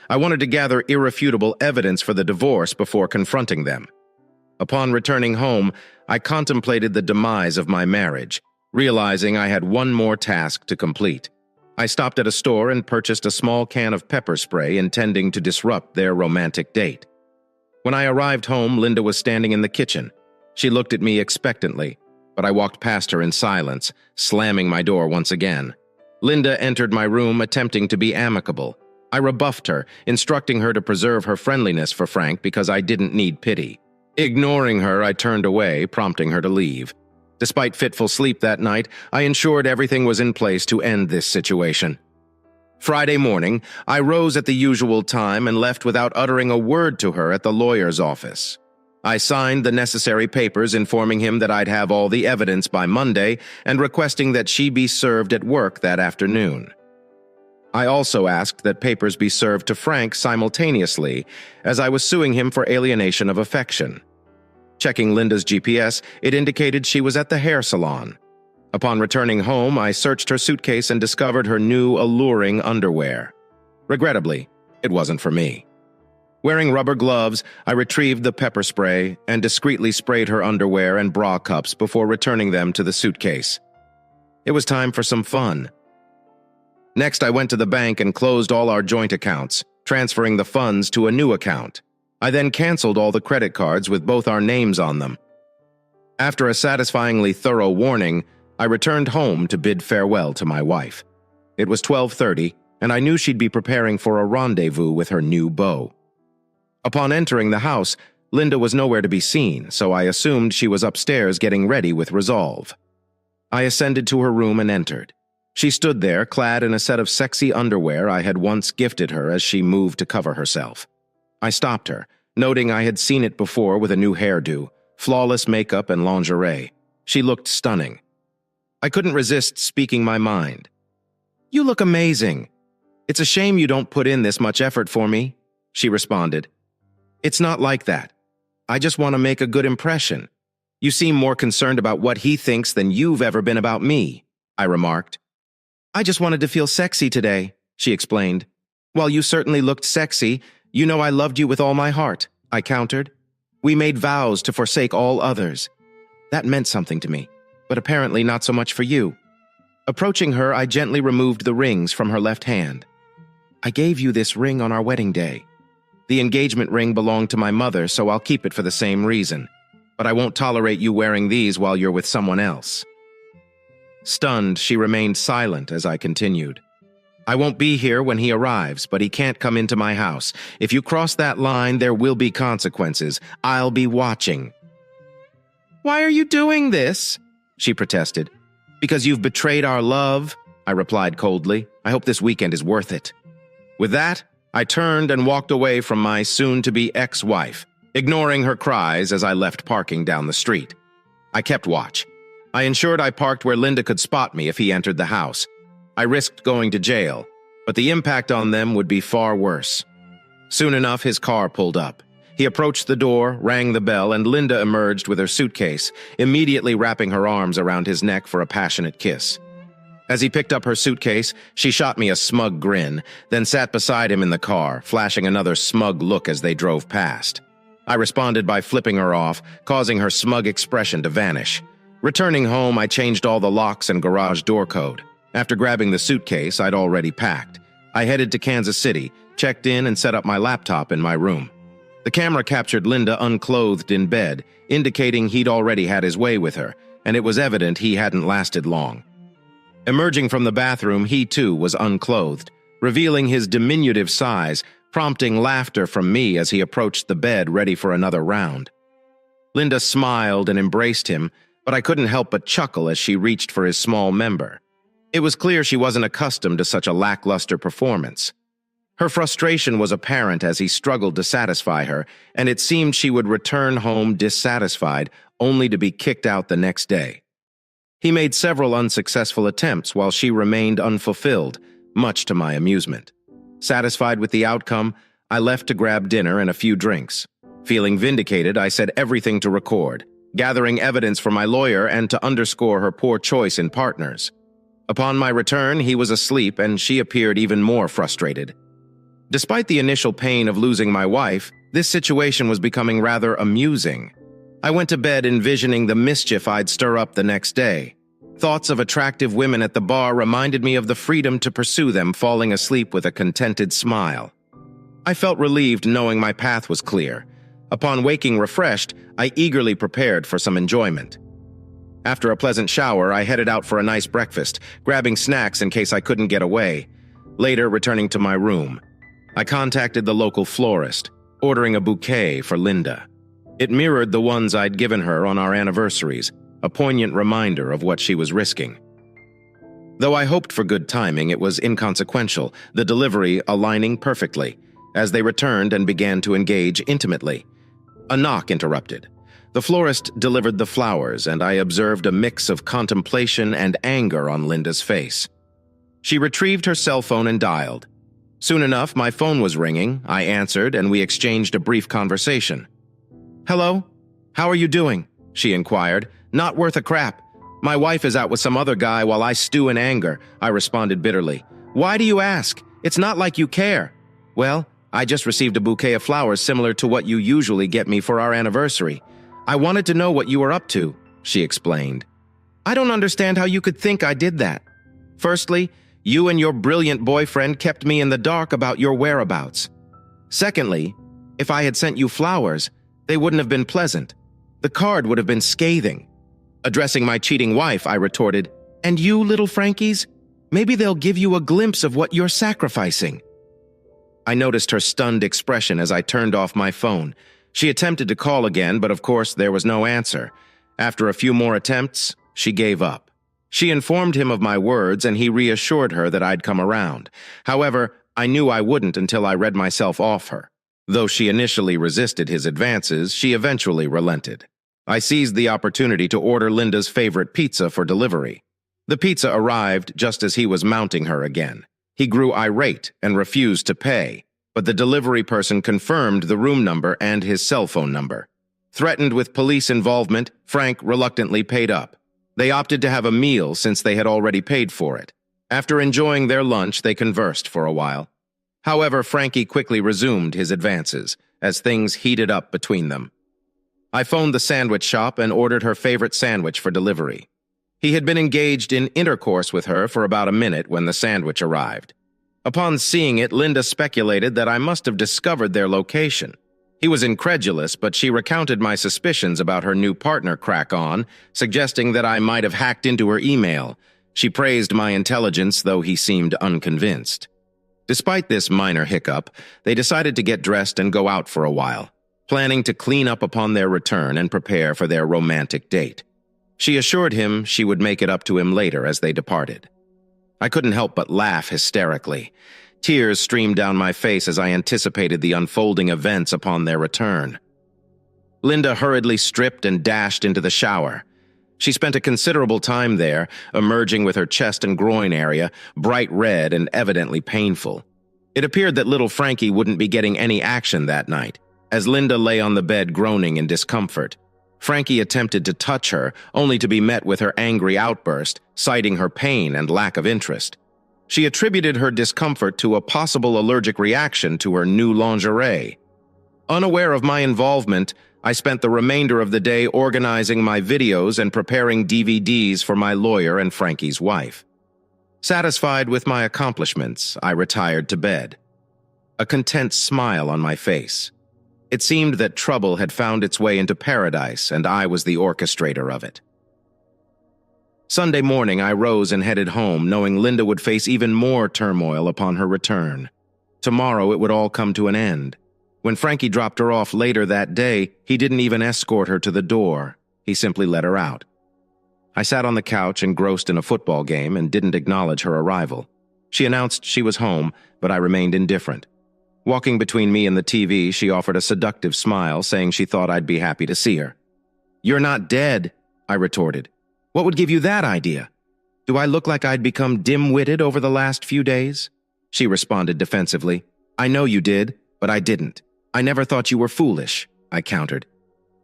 I wanted to gather irrefutable evidence for the divorce before confronting them. Upon returning home, I contemplated the demise of my marriage, realizing I had one more task to complete. I stopped at a store and purchased a small can of pepper spray, intending to disrupt their romantic date. When I arrived home, Linda was standing in the kitchen. She looked at me expectantly, but I walked past her in silence, slamming my door once again. Linda entered my room, attempting to be amicable. I rebuffed her, instructing her to preserve her friendliness for Frank because I didn't need pity. Ignoring her, I turned away, prompting her to leave. Despite fitful sleep that night, I ensured everything was in place to end this situation. Friday morning, I rose at the usual time and left without uttering a word to her at the lawyer's office. I signed the necessary papers informing him that I'd have all the evidence by Monday and requesting that she be served at work that afternoon. I also asked that papers be served to Frank simultaneously, as I was suing him for alienation of affection. Checking Linda's GPS, it indicated she was at the hair salon. Upon returning home, I searched her suitcase and discovered her new, alluring underwear. Regrettably, it wasn't for me. Wearing rubber gloves, I retrieved the pepper spray and discreetly sprayed her underwear and bra cups before returning them to the suitcase. It was time for some fun. Next, I went to the bank and closed all our joint accounts, transferring the funds to a new account. I then canceled all the credit cards with both our names on them. After a satisfyingly thorough warning, I returned home to bid farewell to my wife. It was 12:30, and I knew she'd be preparing for a rendezvous with her new beau. Upon entering the house, Linda was nowhere to be seen, so I assumed she was upstairs getting ready with resolve. I ascended to her room and entered. She stood there, clad in a set of sexy underwear I had once gifted her as she moved to cover herself. I stopped her, noting I had seen it before with a new hairdo, flawless makeup, and lingerie. She looked stunning. I couldn't resist speaking my mind. "You look amazing. It's a shame you don't put in this much effort for me," she responded. "It's not like that. I just want to make a good impression. You seem more concerned about what he thinks than you've ever been about me," I remarked. "I just wanted to feel sexy today," she explained. "While you certainly looked sexy, you know I loved you with all my heart," I countered. "We made vows to forsake all others. That meant something to me, but apparently not so much for you." Approaching her, I gently removed the rings from her left hand. "I gave you this ring on our wedding day. The engagement ring belonged to my mother, so I'll keep it for the same reason. But I won't tolerate you wearing these while you're with someone else." Stunned, she remained silent as I continued. "I won't be here when he arrives, but he can't come into my house. If you cross that line, there will be consequences. I'll be watching." "Why are you doing this?" she protested. "Because you've betrayed our love," I replied coldly. "I hope this weekend is worth it." With that, I turned and walked away from my soon-to-be ex-wife, ignoring her cries as I left parking down the street. I kept watch. I ensured I parked where Linda could spot me if he entered the house. I risked going to jail, but the impact on them would be far worse. Soon enough, his car pulled up. He approached the door, rang the bell, and Linda emerged with her suitcase, immediately wrapping her arms around his neck for a passionate kiss. As he picked up her suitcase, she shot me a smug grin, then sat beside him in the car, flashing another smug look as they drove past. I responded by flipping her off, causing her smug expression to vanish. Returning home, I changed all the locks and garage door code. After grabbing the suitcase I'd already packed, I headed to Kansas City, checked in, and set up my laptop in my room. The camera captured Linda unclothed in bed, indicating he'd already had his way with her, and it was evident he hadn't lasted long. Emerging from the bathroom, he too was unclothed, revealing his diminutive size, prompting laughter from me as he approached the bed ready for another round. Linda smiled and embraced him, but I couldn't help but chuckle as she reached for his small member. It was clear she wasn't accustomed to such a lackluster performance. Her frustration was apparent as he struggled to satisfy her, and it seemed she would return home dissatisfied, only to be kicked out the next day. He made several unsuccessful attempts while she remained unfulfilled, much to my amusement. Satisfied with the outcome, I left to grab dinner and a few drinks. Feeling vindicated, I set everything to record, gathering evidence for my lawyer and to underscore her poor choice in partners. Upon my return, he was asleep and she appeared even more frustrated. Despite the initial pain of losing my wife, this situation was becoming rather amusing. I went to bed envisioning the mischief I'd stir up the next day. Thoughts of attractive women at the bar reminded me of the freedom to pursue them, falling asleep with a contented smile. I felt relieved knowing my path was clear. Upon waking refreshed, I eagerly prepared for some enjoyment. After a pleasant shower, I headed out for a nice breakfast, grabbing snacks in case I couldn't get away. Later, returning to my room, I contacted the local florist, ordering a bouquet for Linda. It mirrored the ones I'd given her on our anniversaries, a poignant reminder of what she was risking. Though I hoped for good timing, it was inconsequential, the delivery aligning perfectly, as they returned and began to engage intimately. A knock interrupted. The florist delivered the flowers, and I observed a mix of contemplation and anger on Linda's face. She retrieved her cell phone and dialed. Soon enough, my phone was ringing. I answered, and we exchanged a brief conversation. "Hello? How are you doing?" she inquired. "Not worth a crap. My wife is out with some other guy while I stew in anger," I responded bitterly. "Why do you ask? It's not like you care." "Well, I just received a bouquet of flowers similar to what you usually get me for our anniversary. I wanted to know what you were up to," she explained. "I don't understand how you could think I did that. Firstly, you and your brilliant boyfriend kept me in the dark about your whereabouts. Secondly, if I had sent you flowers, they wouldn't have been pleasant. The card would have been scathing." Addressing my cheating wife, I retorted, "And you, little Frankies? Maybe they'll give you a glimpse of what you're sacrificing." I noticed her stunned expression as I turned off my phone. She attempted to call again, but of course there was no answer. After a few more attempts, she gave up. She informed him of my words, and he reassured her that I'd come around. However, I knew I wouldn't until I read myself off her. Though she initially resisted his advances, she eventually relented. I seized the opportunity to order Linda's favorite pizza for delivery. The pizza arrived just as he was mounting her again. He grew irate and refused to pay, but the delivery person confirmed the room number and his cell phone number. Threatened with police involvement, Frank reluctantly paid up. They opted to have a meal since they had already paid for it. After enjoying their lunch, they conversed for a while. However, Frankie quickly resumed his advances, as things heated up between them. I phoned the sandwich shop and ordered her favorite sandwich for delivery. He had been engaged in intercourse with her for about a minute when the sandwich arrived. Upon seeing it, Linda speculated that I must have discovered their location. He was incredulous, but she recounted my suspicions about her new partner crack-on, suggesting that I might have hacked into her email. She praised my intelligence, though he seemed unconvinced. Despite this minor hiccup, they decided to get dressed and go out for a while, planning to clean up upon their return and prepare for their romantic date. She assured him she would make it up to him later as they departed. I couldn't help but laugh hysterically. Tears streamed down my face as I anticipated the unfolding events upon their return. Linda hurriedly stripped and dashed into the shower. She spent a considerable time there, emerging with her chest and groin area, bright red and evidently painful. It appeared that little Frankie wouldn't be getting any action that night, as Linda lay on the bed groaning in discomfort. Frankie attempted to touch her, only to be met with her angry outburst, citing her pain and lack of interest. She attributed her discomfort to a possible allergic reaction to her new lingerie. Unaware of my involvement, I spent the remainder of the day organizing my videos and preparing DVDs for my lawyer and Frankie's wife. Satisfied with my accomplishments, I retired to bed, a content smile on my face. It seemed that trouble had found its way into paradise, and I was the orchestrator of it. Sunday morning, I rose and headed home, knowing Linda would face even more turmoil upon her return. Tomorrow it would all come to an end. When Frankie dropped her off later that day, he didn't even escort her to the door. He simply let her out. I sat on the couch engrossed in a football game and didn't acknowledge her arrival. She announced she was home, but I remained indifferent. Walking between me and the TV, she offered a seductive smile, saying she thought I'd be happy to see her. "You're not dead," I retorted. "What would give you that idea? Do I look like I'd become dim-witted over the last few days?" She responded defensively. "I know you did, but I didn't. I never thought you were foolish," I countered.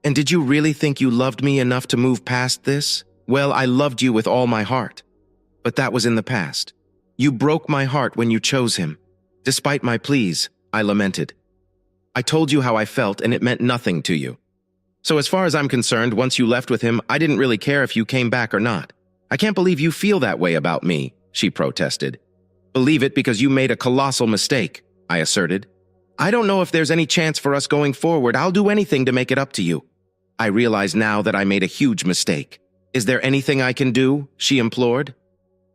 "And did you really think you loved me enough to move past this? Well, I loved you with all my heart. But that was in the past. You broke my heart when you chose him. Despite my pleas, I lamented. I told you how I felt, and it meant nothing to you. So as far as I'm concerned, once you left with him, I didn't really care if you came back or not. I can't believe you feel that way about me," she protested. "Believe it because you made a colossal mistake," I asserted. "I don't know if there's any chance for us going forward. I'll do anything to make it up to you. I realize now that I made a huge mistake. Is there anything I can do?" she implored.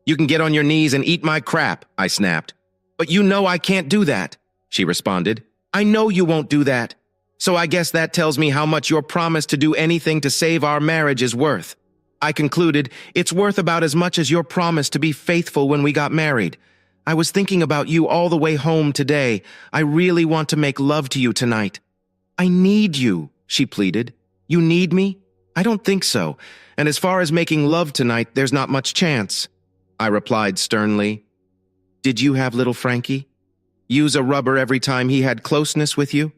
"You can get on your knees and eat my crap," I snapped. "But you know I can't do that," she responded. "I know you won't do that. So I guess that tells me how much your promise to do anything to save our marriage is worth." I concluded, "It's worth about as much as your promise to be faithful when we got married. I was thinking about you all the way home today. I really want to make love to you tonight." "I need you," she pleaded. "You need me? I don't think so. And as far as making love tonight, there's not much chance," I replied sternly. "Did you have little Frankie? Use a rubber every time he had closeness with you?"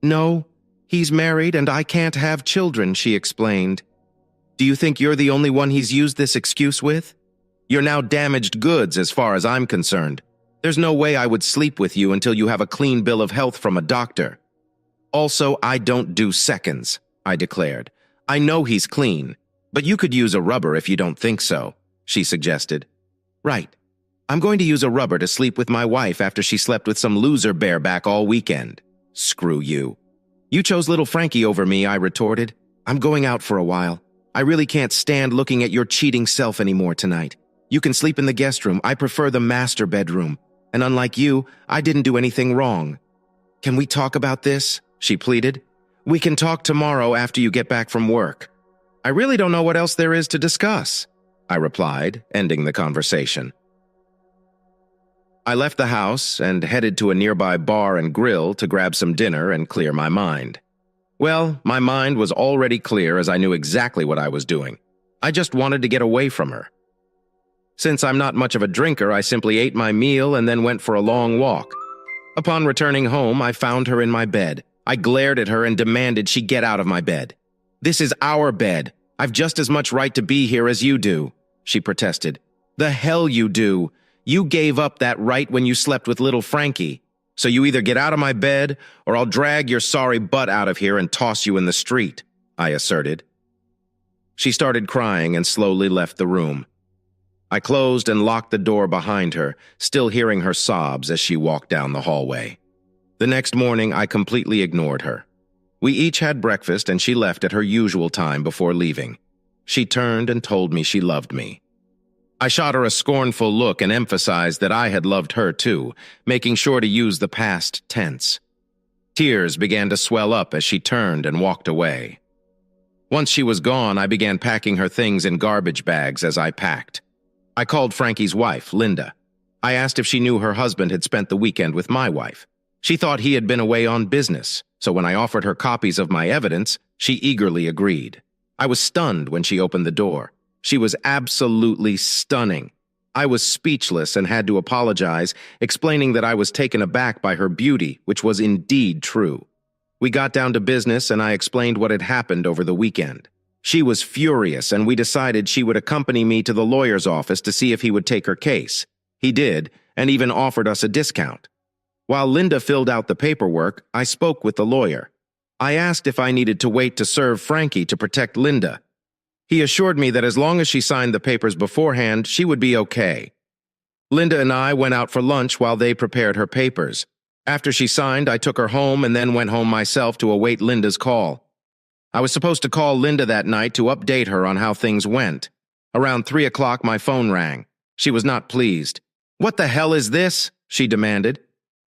"No, he's married and I can't have children," she explained. "Do you think you're the only one he's used this excuse with? You're now damaged goods as far as I'm concerned. There's no way I would sleep with you until you have a clean bill of health from a doctor." "Also, I don't do seconds," I declared. "I know he's clean, but you could use a rubber if you don't think so," she suggested. "Right. I'm going to use a rubber to sleep with my wife after she slept with some loser bareback all weekend." "Screw you." "You chose little Frankie over me," I retorted. "I'm going out for a while. I really can't stand looking at your cheating self anymore tonight. You can sleep in the guest room. I prefer the master bedroom. And unlike you, I didn't do anything wrong." "Can we talk about this?" she pleaded. "We can talk tomorrow after you get back from work." "I really don't know what else there is to discuss," I replied, ending the conversation. I left the house and headed to a nearby bar and grill to grab some dinner and clear my mind. Well, my mind was already clear as I knew exactly what I was doing. I just wanted to get away from her. Since I'm not much of a drinker, I simply ate my meal and then went for a long walk. Upon returning home, I found her in my bed. I glared at her and demanded she get out of my bed. "This is our bed. I've just as much right to be here as you do," she protested. "The hell you do. You gave up that right when you slept with little Frankie. So you either get out of my bed or I'll drag your sorry butt out of here and toss you in the street," I asserted. She started crying and slowly left the room. I closed and locked the door behind her, still hearing her sobs as she walked down the hallway. The next morning, I completely ignored her. We each had breakfast and she left at her usual time before leaving. She turned and told me she loved me. I shot her a scornful look and emphasized that I had loved her too, making sure to use the past tense. Tears began to swell up as she turned and walked away. Once she was gone, I began packing her things in garbage bags as I packed. I called Frankie's wife, Linda. I asked if she knew her husband had spent the weekend with my wife. She thought he had been away on business, so when I offered her copies of my evidence, she eagerly agreed. I was stunned when she opened the door. She was absolutely stunning. I was speechless and had to apologize, explaining that I was taken aback by her beauty, which was indeed true. We got down to business and I explained what had happened over the weekend. She was furious and we decided she would accompany me to the lawyer's office to see if he would take her case. He did, and even offered us a discount. While Linda filled out the paperwork, I spoke with the lawyer. I asked if I needed to wait to serve Frankie to protect Linda. He assured me that as long as she signed the papers beforehand, she would be okay. Linda and I went out for lunch while they prepared her papers. After she signed, I took her home and then went home myself to await Linda's call. I was supposed to call Linda that night to update her on how things went. Around 3 o'clock, my phone rang. She was not pleased. "What the hell is this?" she demanded.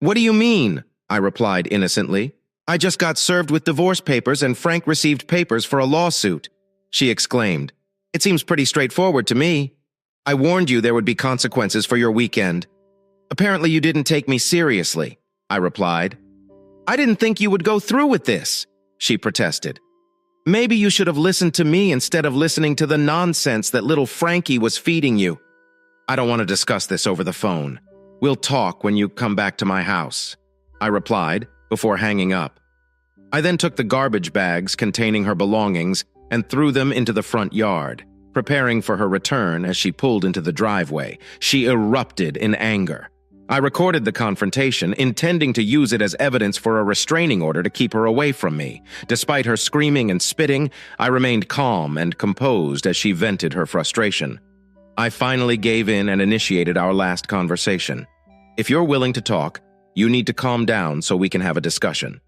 "What do you mean?" I replied innocently. "I just got served with divorce papers and Frank received papers for a lawsuit." She exclaimed. "It seems pretty straightforward to me. I warned you there would be consequences for your weekend." "Apparently you didn't take me seriously," I replied. "I didn't think you would go through with this," she protested. "Maybe you should have listened to me instead of listening to the nonsense that little Frankie was feeding you." "I don't want to discuss this over the phone. We'll talk when you come back to my house," I replied before hanging up. I then took the garbage bags containing her belongings and threw them into the front yard. Preparing for her return as she pulled into the driveway, she erupted in anger. I recorded the confrontation, intending to use it as evidence for a restraining order to keep her away from me. Despite her screaming and spitting, I remained calm and composed as she vented her frustration. I finally gave in and initiated our last conversation. "If you're willing to talk, you need to calm down so we can have a discussion.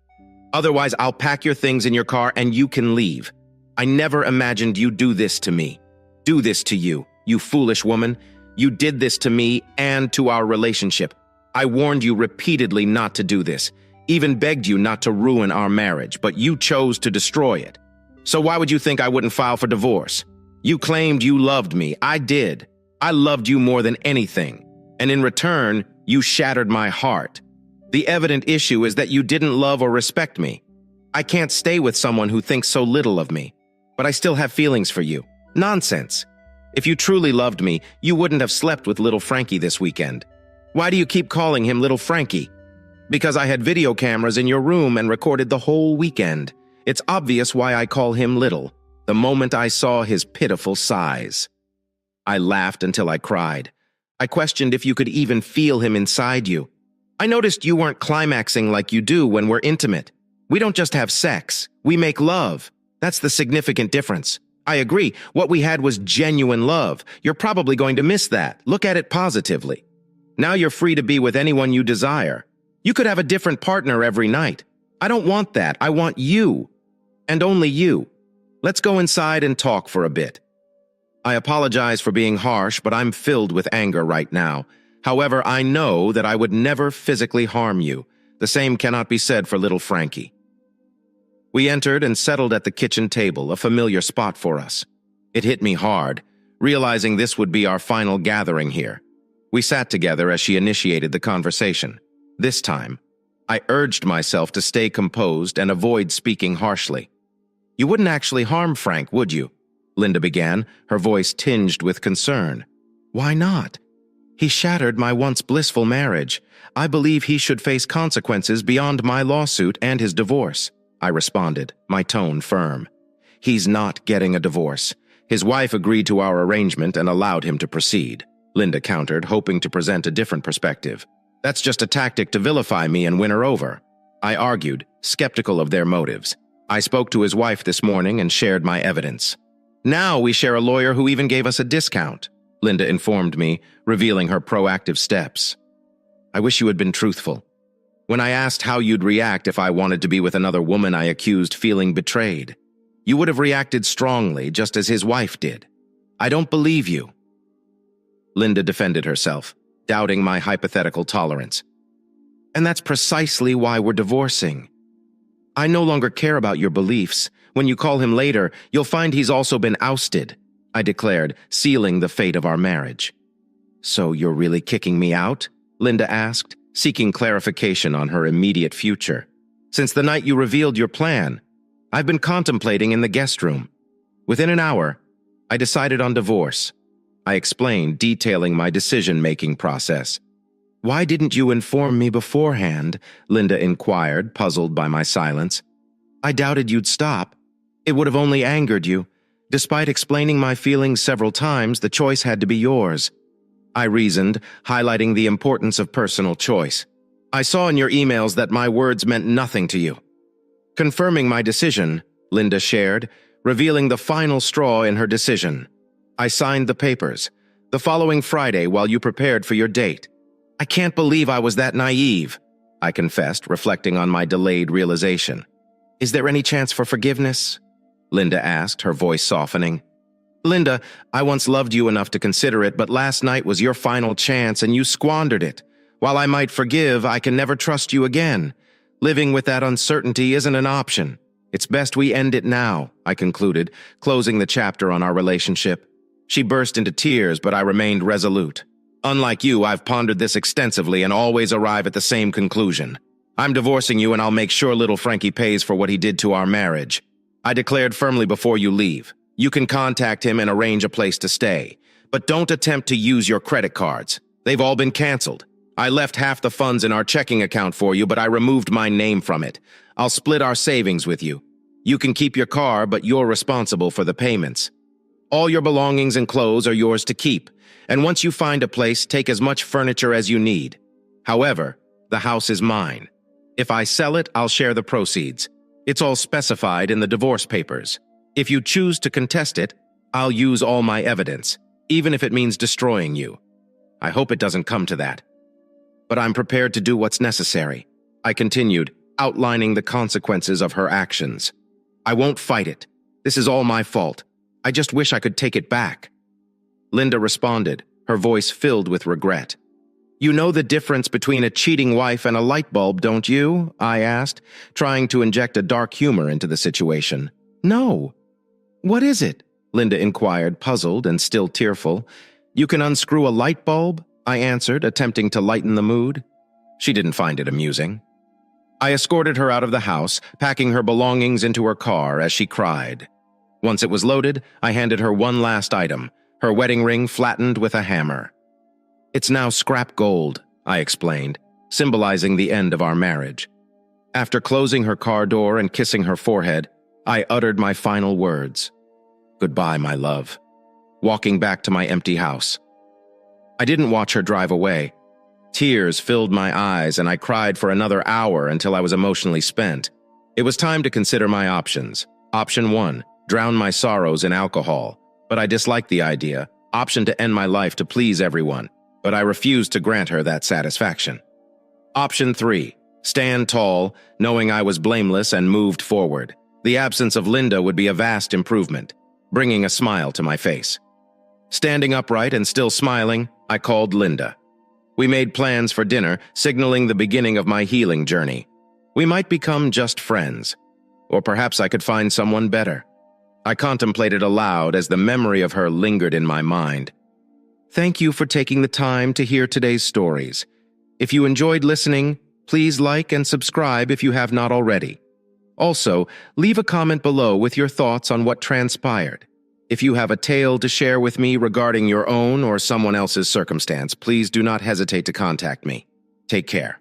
Otherwise, I'll pack your things in your car and you can leave. I never imagined you'd do this to me. Do this to you, you foolish woman. You did this to me and to our relationship. I warned you repeatedly not to do this, even begged you not to ruin our marriage, but you chose to destroy it. So why would you think I wouldn't file for divorce? You claimed you loved me. I did. I loved you more than anything. And in return, you shattered my heart. The evident issue is that you didn't love or respect me. I can't stay with someone who thinks so little of me, but I still have feelings for you. Nonsense. If you truly loved me, you wouldn't have slept with little Frankie this weekend. Why do you keep calling him little Frankie? Because I had video cameras in your room and recorded the whole weekend. It's obvious why I call him little, the moment I saw his pitiful size." I laughed until I cried. I questioned if you could even feel him inside you. "I noticed you weren't climaxing like you do when we're intimate. We don't just have sex, we make love. That's the significant difference. I agree, what we had was genuine love. You're probably going to miss that. Look at it positively. Now you're free to be with anyone you desire. You could have a different partner every night. I don't want that. I want you. And only you. Let's go inside and talk for a bit." I apologize for being harsh, but I'm filled with anger right now. However, I know that I would never physically harm you. The same cannot be said for little Frankie. We entered and settled at the kitchen table, a familiar spot for us. It hit me hard, realizing this would be our final gathering here. We sat together as she initiated the conversation. This time, I urged myself to stay composed and avoid speaking harshly. "You wouldn't actually harm Frank, would you?" Linda began, her voice tinged with concern. "Why not? He shattered my once blissful marriage. I believe he should face consequences beyond my lawsuit and his divorce," I responded, my tone firm. "He's not getting a divorce. His wife agreed to our arrangement and allowed him to proceed," Linda countered, hoping to present a different perspective. "That's just a tactic to vilify me and win her over," I argued, skeptical of their motives. "I spoke to his wife this morning and shared my evidence. Now we share a lawyer who even gave us a discount," Linda informed me, revealing her proactive steps. "I wish you had been truthful. When I asked how you'd react if I wanted to be with another woman I accused feeling betrayed, you would have reacted strongly, just as his wife did. I don't believe you." Linda defended herself, doubting my hypothetical tolerance. "And that's precisely why we're divorcing. I no longer care about your beliefs. When you call him later, you'll find he's also been ousted," I declared, sealing the fate of our marriage. "So you're really kicking me out?" Linda asked, seeking clarification on her immediate future. "Since the night you revealed your plan, I've been contemplating in the guest room. Within an hour, I decided on divorce." I explained, detailing my decision-making process. "Why didn't you inform me beforehand?" Linda inquired, puzzled by my silence. "I doubted you'd stop. It would have only angered you. Despite explaining my feelings several times, the choice had to be yours," I reasoned, highlighting the importance of personal choice. "I saw in your emails that my words meant nothing to you." Confirming my decision, Linda shared, revealing the final straw in her decision. "I signed the papers the following Friday while you prepared for your date. I can't believe I was that naive," I confessed, reflecting on my delayed realization. "Is there any chance for forgiveness?" Linda asked, her voice softening. Linda, I once loved you enough to consider it, but last night was your final chance and you squandered it. While I might forgive, I can never trust you again. Living with that uncertainty isn't an option. It's best we end it now, I concluded, closing the chapter on our relationship. She burst into tears, but I remained resolute. Unlike you, I've pondered this extensively and always arrive at the same conclusion. I'm divorcing you and I'll make sure little Frankie pays for what he did to our marriage. I declared firmly before you leave. You can contact him and arrange a place to stay. But don't attempt to use your credit cards. They've all been canceled. I left half the funds in our checking account for you, but I removed my name from it. I'll split our savings with you. You can keep your car, but you're responsible for the payments. All your belongings and clothes are yours to keep, and once you find a place, take as much furniture as you need. However, the house is mine. If I sell it, I'll share the proceeds. It's all specified in the divorce papers. If you choose to contest it, I'll use all my evidence, even if it means destroying you. I hope it doesn't come to that. But I'm prepared to do what's necessary. I continued, outlining the consequences of her actions. I won't fight it. This is all my fault. I just wish I could take it back. Linda responded, her voice filled with regret. You know the difference between a cheating wife and a light bulb, don't you? I asked, trying to inject a dark humor into the situation. No. What is it? Linda inquired, puzzled and still tearful. You can unscrew a light bulb? I answered, attempting to lighten the mood. She didn't find it amusing. I escorted her out of the house, packing her belongings into her car as she cried. Once it was loaded, I handed her one last item, her wedding ring flattened with a hammer. It's now scrap gold, I explained, symbolizing the end of our marriage. After closing her car door and kissing her forehead, I uttered my final words. Goodbye, my love. Walking back to my empty house. I didn't watch her drive away. Tears filled my eyes and I cried for another hour until I was emotionally spent. It was time to consider my options. Option 1, drown my sorrows in alcohol. But I disliked the idea. Option to end my life to please everyone. But I refused to grant her that satisfaction. Option 3, stand tall, knowing I was blameless and moved forward. The absence of Linda would be a vast improvement, bringing a smile to my face. Standing upright and still smiling, I called Linda. We made plans for dinner, signaling the beginning of my healing journey. We might become just friends, or perhaps I could find someone better. I contemplated aloud as the memory of her lingered in my mind. Thank you for taking the time to hear today's stories. If you enjoyed listening, please like and subscribe if you have not already. Also, leave a comment below with your thoughts on what transpired. If you have a tale to share with me regarding your own or someone else's circumstance, please do not hesitate to contact me. Take care.